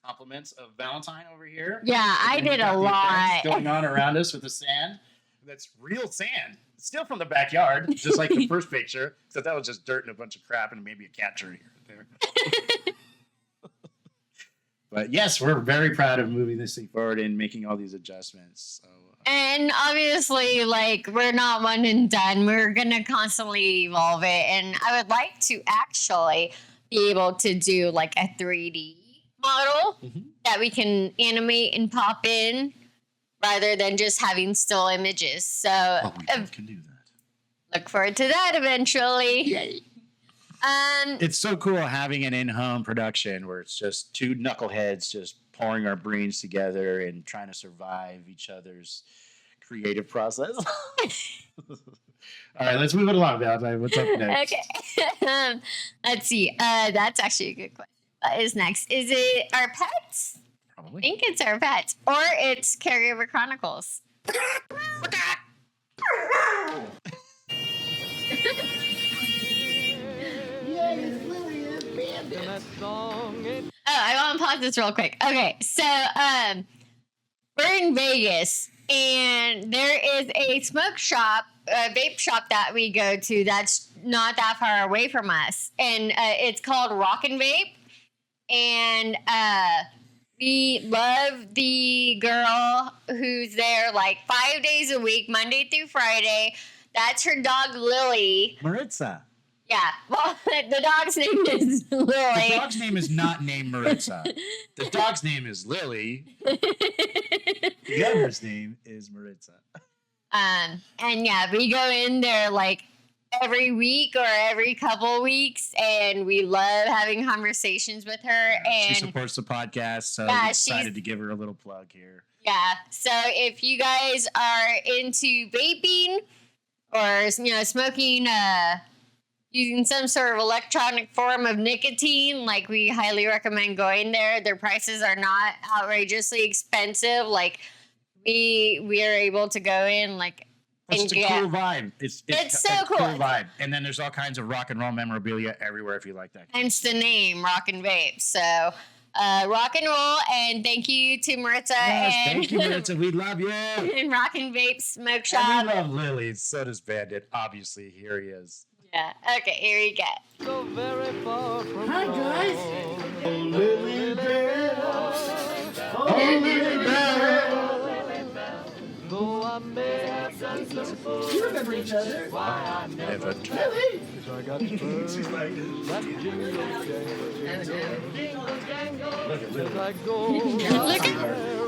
Speaker 3: Compliments of Valentine over here.
Speaker 4: Yeah, I
Speaker 3: And we
Speaker 4: did
Speaker 3: got
Speaker 4: a
Speaker 3: the
Speaker 4: lot.
Speaker 3: events going on around us with the sand. That's real sand. It's still from the backyard, just like the first picture. Except that was just dirt and a bunch of crap and maybe a cat tree here and there. But yes, we're very proud of moving this thing forward and making all these adjustments. So,
Speaker 4: And obviously, like, we're not one and done. We're going to constantly evolve it. And I would like to actually be able to do, like, a 3D model that we can animate and pop in rather than just having still images. So
Speaker 3: we can do that.
Speaker 4: look forward to that eventually.
Speaker 3: Yay. It's so cool having an in-home production where it's just 2 knuckleheads just pouring our brains together and trying to survive each other's creative process. All right, let's move it along, Valentine. What's up next?
Speaker 4: Okay. Let's see. That's actually a good question. What is next? Is it our pets?
Speaker 3: Probably.
Speaker 4: I think it's our pets. Or it's Carryover Chronicles. Oh, I want to pause this real quick. Okay, so we're in Vegas, and there is a smoke shop, a vape shop that we go to that's not that far away from us, and it's called Rockin' Vape, and we love the girl who's there like 5 days a week, Monday through Friday. That's her dog, Lily.
Speaker 3: Maritza.
Speaker 4: Yeah, well, the dog's name is Lily.
Speaker 3: The dog's name is not named Maritza. The dog's name is Lily. The other's name is Maritza.
Speaker 4: And yeah, we go in there like every week or every couple weeks, and we love having conversations with her. And
Speaker 3: she supports the podcast, so
Speaker 4: Yeah,
Speaker 3: we decided to give her a little plug here.
Speaker 4: yeah, so if you guys are into vaping or smoking, using some sort of electronic form of nicotine, like, we highly recommend going there. Their prices are not outrageously expensive. Like, we are able to go in like.
Speaker 3: Plus, it's a cool vibe.
Speaker 4: It's so
Speaker 3: a
Speaker 4: cool.
Speaker 3: vibe. And then there's all kinds of rock and roll memorabilia everywhere if you like that.
Speaker 4: Hence the name, Rockin' Vape. So, rock and roll, and thank you to Maritza.
Speaker 3: Yes,
Speaker 4: and
Speaker 3: thank you, Maritza. We love you.
Speaker 4: and Rockin' Vape Smoke Shop.
Speaker 3: And we love Lily. So does Bandit. Obviously, here he is.
Speaker 4: Yeah. Okay, here we go.
Speaker 9: So very far from
Speaker 7: Hi, guys.
Speaker 9: home.
Speaker 7: Oh, Lily Bell. Oh, Lily Bell.
Speaker 9: Though I may have done some fools,
Speaker 7: You remember each other?
Speaker 9: why I never
Speaker 3: Never.
Speaker 7: Lily.
Speaker 9: I got spurs. That jingle jangle. As I go.
Speaker 4: Look at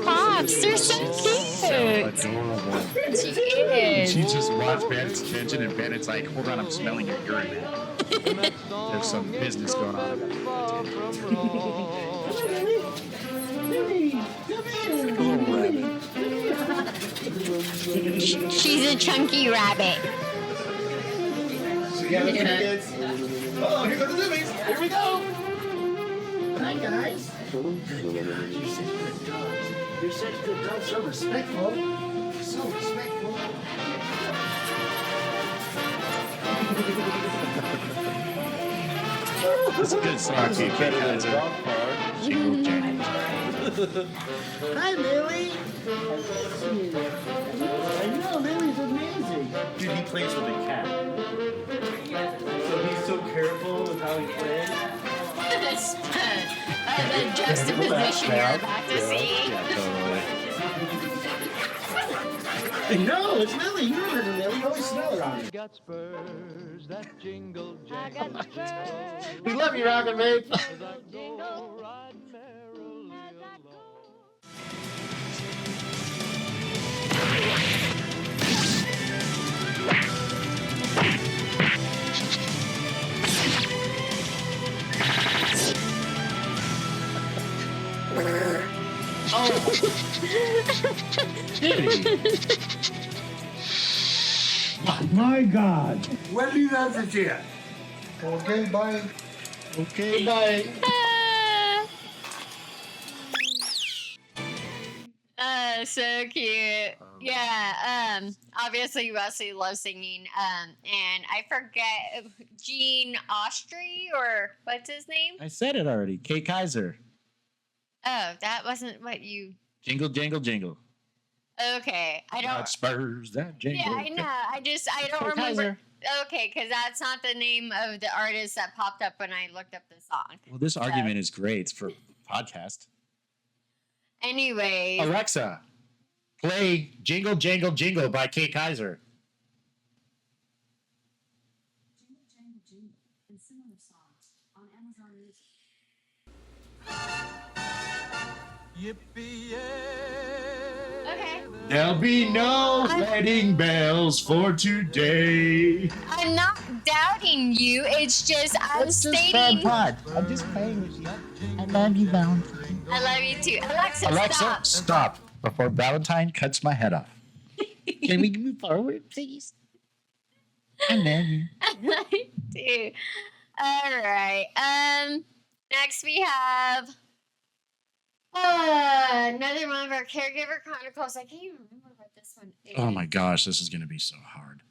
Speaker 4: Pops. They're so cute.
Speaker 3: Adorable.
Speaker 4: She is.
Speaker 3: She just watched Bandit's attention, and Bandit's like, hold on, I'm smelling your urine. There's some business going on.
Speaker 9: Far from wrong.
Speaker 7: Lily. Come here.
Speaker 3: Little rabbit.
Speaker 4: She's a chunky rabbit.
Speaker 7: So, yeah, kids. Oh, here go the Lily's. Here we go. Hi, guys. You're such good dogs. You're such good dogs. So respectful. So respectful.
Speaker 3: It's a good song, too. She moved January.
Speaker 9: Hi, Lily. I know, Lily's amazing.
Speaker 3: Dude, he plays with a cat.
Speaker 9: So he's so careful with how he plays.
Speaker 4: The juxtaposition you're about to see.
Speaker 3: Yeah, totally.
Speaker 9: No, it's Lily. You remember Lily. You always smell her on you.
Speaker 10: Got spurs that jingle jangle.
Speaker 9: We love you, Rocket Babe.
Speaker 10: My God.
Speaker 7: Wesley, that's the chair. Okay, bye.
Speaker 9: Okay, bye.
Speaker 4: So cute. Yeah. Obviously Wesley loves singing. And I forget Gene Austri or what's his name?
Speaker 3: I said it already. Kate Kaiser.
Speaker 4: Oh, that wasn't what you.
Speaker 3: Jingle, jangle, jingle.
Speaker 4: Okay, I
Speaker 3: Got
Speaker 4: don't.
Speaker 3: spurs that jingle.
Speaker 4: Yeah, I know. I don't
Speaker 3: Kate
Speaker 4: remember.
Speaker 3: Kaiser.
Speaker 4: Okay, because that's not the name of the artist that popped up when I looked up the song.
Speaker 3: Well, this argument is great. It's for podcast.
Speaker 4: Anyways,
Speaker 3: Alexa, play Jingle, Jangle, Jingle by Kate Kaiser.
Speaker 8: Jingle Jangle Jingle and similar songs on Amazon Music.
Speaker 4: okay.
Speaker 3: There'll be no wedding bells for today.
Speaker 4: I'm not doubting you. It's just I'm stating.
Speaker 3: pod. I'm just playing with you. I love you, Valentine.
Speaker 4: I love you too, Alexa.
Speaker 3: Alexa, stop before Valentine cuts my head off. Can we move forward, please? I love you.
Speaker 4: I love you too. All right. Next we have another one of our caregiver chronicles. I can't even remember what this one is.
Speaker 3: Oh my gosh, this is going to be so hard.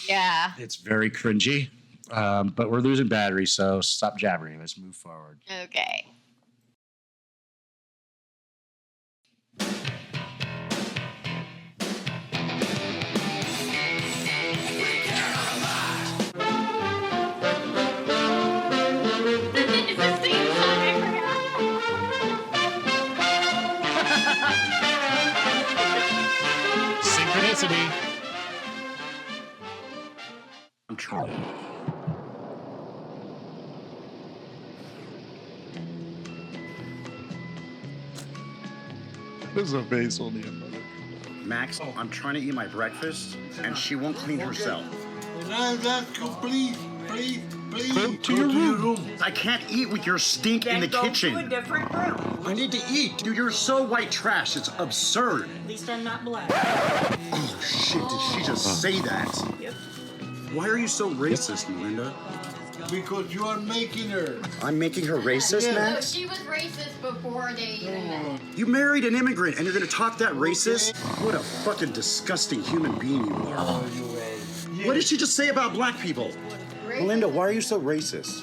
Speaker 4: Yeah.
Speaker 3: It's very cringy, but we're losing battery, so stop jabbering. Let's move forward.
Speaker 4: Okay.
Speaker 3: Synchronicity.
Speaker 5: I'm trying.
Speaker 3: There's a face on the mother.
Speaker 5: Max, I'm trying to eat my breakfast, and she won't clean herself.
Speaker 7: And I'm asking, please, please, please.
Speaker 3: Go to your room.
Speaker 5: I can't eat with your stink in the kitchen.
Speaker 6: Go to a different room.
Speaker 5: I need to eat. Dude, you're so white trash. It's absurd.
Speaker 6: At least I'm not black.
Speaker 5: Oh, shit. Did she just say that?
Speaker 6: Yep.
Speaker 5: Why are you so racist, Melinda?
Speaker 7: Because you are making her.
Speaker 5: I'm making her racist,
Speaker 7: Yeah.
Speaker 5: Max?
Speaker 4: She was racist before they even met.
Speaker 5: You married an immigrant and you're gonna talk that racist? What a fucking disgusting human being you are. What did she just say about black people? Melinda, why are you so racist?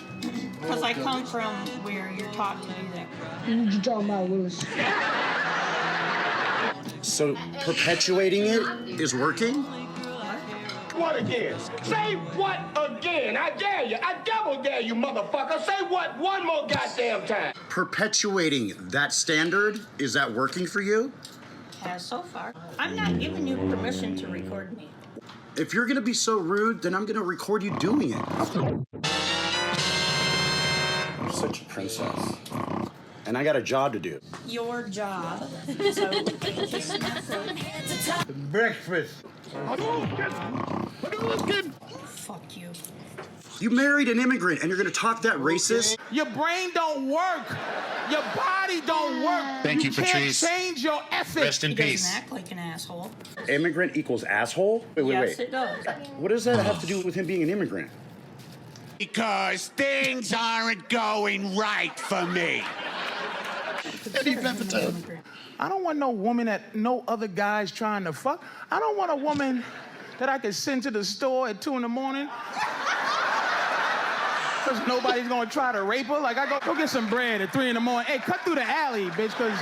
Speaker 6: Because I come from where you're taught to do that.
Speaker 9: What you talking about, Willis?
Speaker 5: So perpetuating it is working?
Speaker 11: What again? Say what again? I dare you. I double dare you, motherfucker. Say what one more goddamn time.
Speaker 5: Perpetuating that standard, is that working for you?
Speaker 6: Has so far. I'm not giving you permission to record me.
Speaker 5: If you're gonna be so rude, then I'm gonna record you doing it. You're such a princess. And I got a job to do.
Speaker 6: Your job. So just
Speaker 7: Breakfast.
Speaker 6: fuck you.
Speaker 5: You married an immigrant and you're gonna talk that racist?
Speaker 11: Your brain don't work. Your body don't work.
Speaker 3: Thank you, Patrice.
Speaker 11: Can't change your ethics.
Speaker 3: Rest in
Speaker 6: He
Speaker 3: peace.
Speaker 6: doesn't act like an asshole.
Speaker 5: Immigrant equals asshole? Wait,
Speaker 6: Yes, it does.
Speaker 5: What does that have to do with him being an immigrant?
Speaker 11: Because things aren't going right for me. I don't want no woman that no other guy's trying to fuck. I don't want a woman that I can send to the store at 2 in the morning. Because nobody's gonna try to rape her. Like, I go get some bread at 3 in the morning. Hey, cut through the alley, bitch, because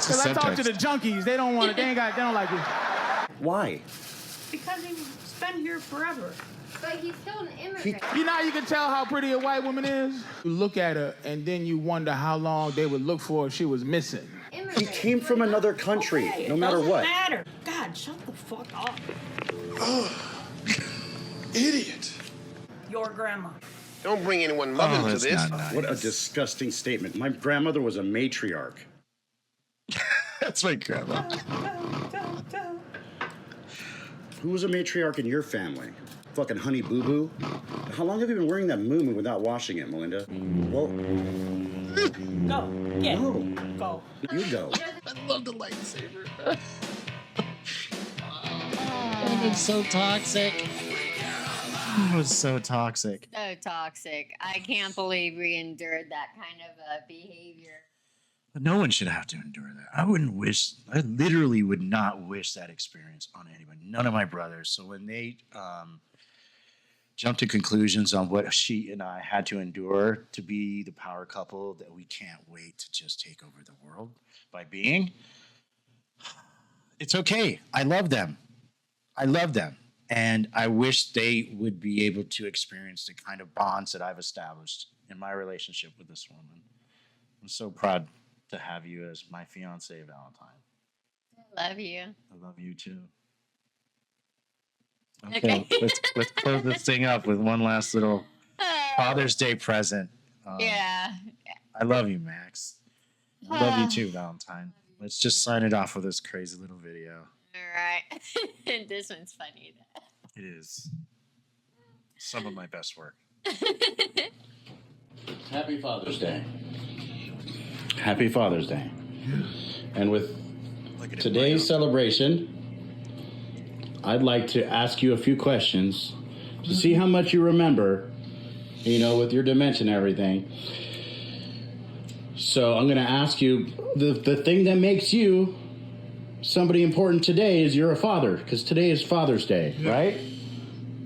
Speaker 12: Because I talk to the junkies. They don't want it. They don't like it.
Speaker 5: Why?
Speaker 6: Because he's been here forever.
Speaker 4: But he's still an immigrant.
Speaker 12: You know how you can tell how pretty a white woman is? You look at her, and then you wonder how long they would look for if she was missing.
Speaker 5: He came from another country,
Speaker 6: Okay,
Speaker 5: no matter
Speaker 6: doesn't
Speaker 5: what.
Speaker 6: matter. God, shut the fuck up.
Speaker 9: Idiot.
Speaker 6: Your grandma.
Speaker 11: Don't bring anyone mother into
Speaker 3: that's
Speaker 11: this.
Speaker 3: not nice.
Speaker 5: What a disgusting statement. My grandmother was a matriarch.
Speaker 3: That's my grandma.
Speaker 5: Who was a matriarch in your family? Fucking Honey Boo Boo? How long have you been wearing that moo without washing it, Melinda? Well,
Speaker 6: Go. Get.
Speaker 5: no.
Speaker 6: Go.
Speaker 5: You go.
Speaker 3: I love the lightsaber. It's so toxic. Oh, it's so toxic.
Speaker 4: So toxic. I can't believe we endured that kind of behavior.
Speaker 3: But no one should have to endure that. I literally would not wish that experience on anyone. None of my brothers. So when they jumped to conclusions on what she and I had to endure to be the power couple that we can't wait to just take over the world by being, it's okay. I love them. And I wish they would be able to experience the kind of bonds that I've established in my relationship with this woman. I'm so proud to have you as my fiance, Valentine.
Speaker 4: I love you.
Speaker 3: I love you too. Okay. let's close this thing up with one last little Father's Day present.
Speaker 4: Yeah.
Speaker 3: I love you, Max. I love you too, Valentine. Let's just sign it off with this crazy little video.
Speaker 4: All right. This one's funny.
Speaker 3: It is some of my best work.
Speaker 5: Happy Father's Day. Happy Father's Day. And with today's celebration, I'd like to ask you a few questions to see how much you remember, with your dementia and everything. So I'm going to ask you, the thing that makes you somebody important today is you're a father, because today is Father's Day, right?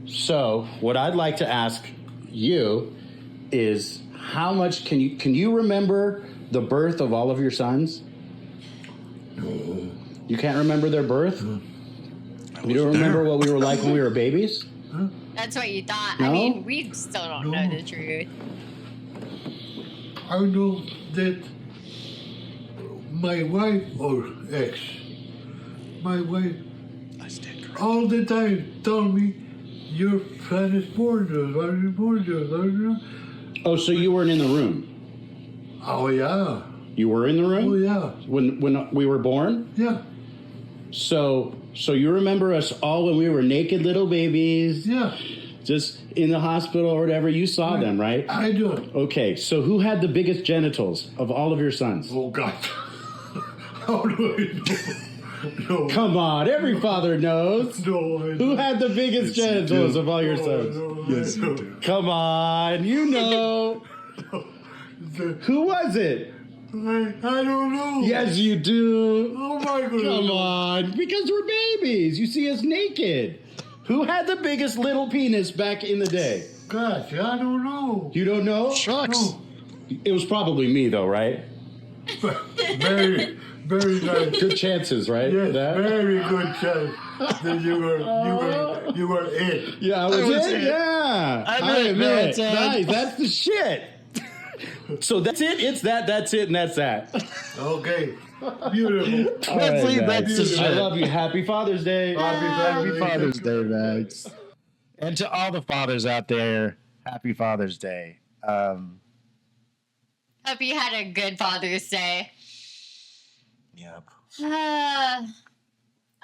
Speaker 5: So what I'd like to ask you is how much can you remember the birth of all of your sons?
Speaker 7: No.
Speaker 5: You can't remember their birth? You don't remember what we were like when we were babies?
Speaker 4: That's what you thought.
Speaker 5: No?
Speaker 4: I mean, we still don't know the truth.
Speaker 7: I know that my wife or ex, my wife, all the time told me, your son is born to us.
Speaker 5: Oh, so you weren't in the room?
Speaker 7: Oh, yeah.
Speaker 5: You were in the room?
Speaker 7: Oh, yeah.
Speaker 5: When we were born?
Speaker 7: Yeah.
Speaker 5: So you remember us all when we were naked little babies?
Speaker 7: Yeah.
Speaker 5: Just in the hospital or whatever, you saw them, right?
Speaker 7: I do.
Speaker 5: Okay, so who had the biggest genitals of all of your sons?
Speaker 7: Oh, God. How do I know? No.
Speaker 5: Come on, every father knows.
Speaker 7: No,
Speaker 5: Who had the biggest genitals of all your sons?
Speaker 7: Yes, you do.
Speaker 5: Come on, you know. Who was it?
Speaker 7: I don't know.
Speaker 5: Yes, you do.
Speaker 7: Oh, my God.
Speaker 5: Come on, because we're babies. You see us naked. Who had the biggest little penis back in the day?
Speaker 7: Gosh, I don't know.
Speaker 5: You don't know?
Speaker 3: Shucks.
Speaker 7: No.
Speaker 5: It was probably me, though, right?
Speaker 7: Very, very nice.
Speaker 5: Good chances, right?
Speaker 7: Yes,
Speaker 5: That?
Speaker 7: very good chance that you were it.
Speaker 5: Yeah, I was it. Yeah,
Speaker 3: I admit,
Speaker 5: Nice, that's the shit. So that's it. It's that. That's it, and that's that.
Speaker 7: Okay, beautiful.
Speaker 5: All right,
Speaker 3: Wesley,
Speaker 5: Max.
Speaker 3: that's the shit.
Speaker 5: I love you. Happy Father's Day.
Speaker 3: Happy Father's Day, Max. And to all the fathers out there, happy Father's Day.
Speaker 4: Hope you had a good Father's Day.
Speaker 3: Yep.
Speaker 4: I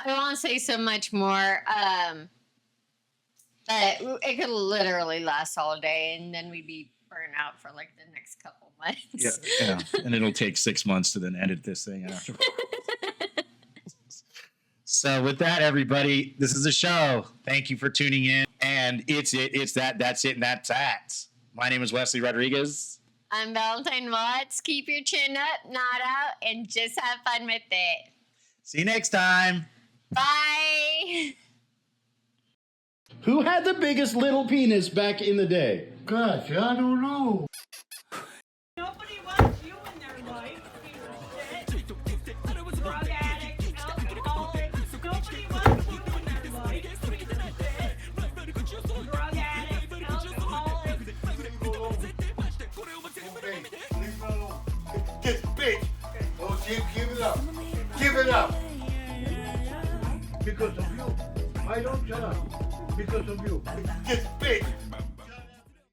Speaker 4: want to say so much more, but it could literally last all day, and then we'd be burnt out for like the next couple months.
Speaker 3: Yeah. And it'll take 6 months to then edit this thing after. So with that, everybody, this is a show. Thank you for tuning in. And it's that, that's it, and that's that. My name is Wesley Rodriguez.
Speaker 4: I'm Valentine Watts. Keep your chin up, not out, and just have fun with it.
Speaker 3: See you next time.
Speaker 4: Bye.
Speaker 5: Who had the biggest little penis back in the day?
Speaker 7: Gosh, I don't know.
Speaker 6: Nobody wants you in their life, piece of shit.
Speaker 7: bitch. Oh, give it up. Give it up. Because of you. I don't shut up. Because of you. This bitch.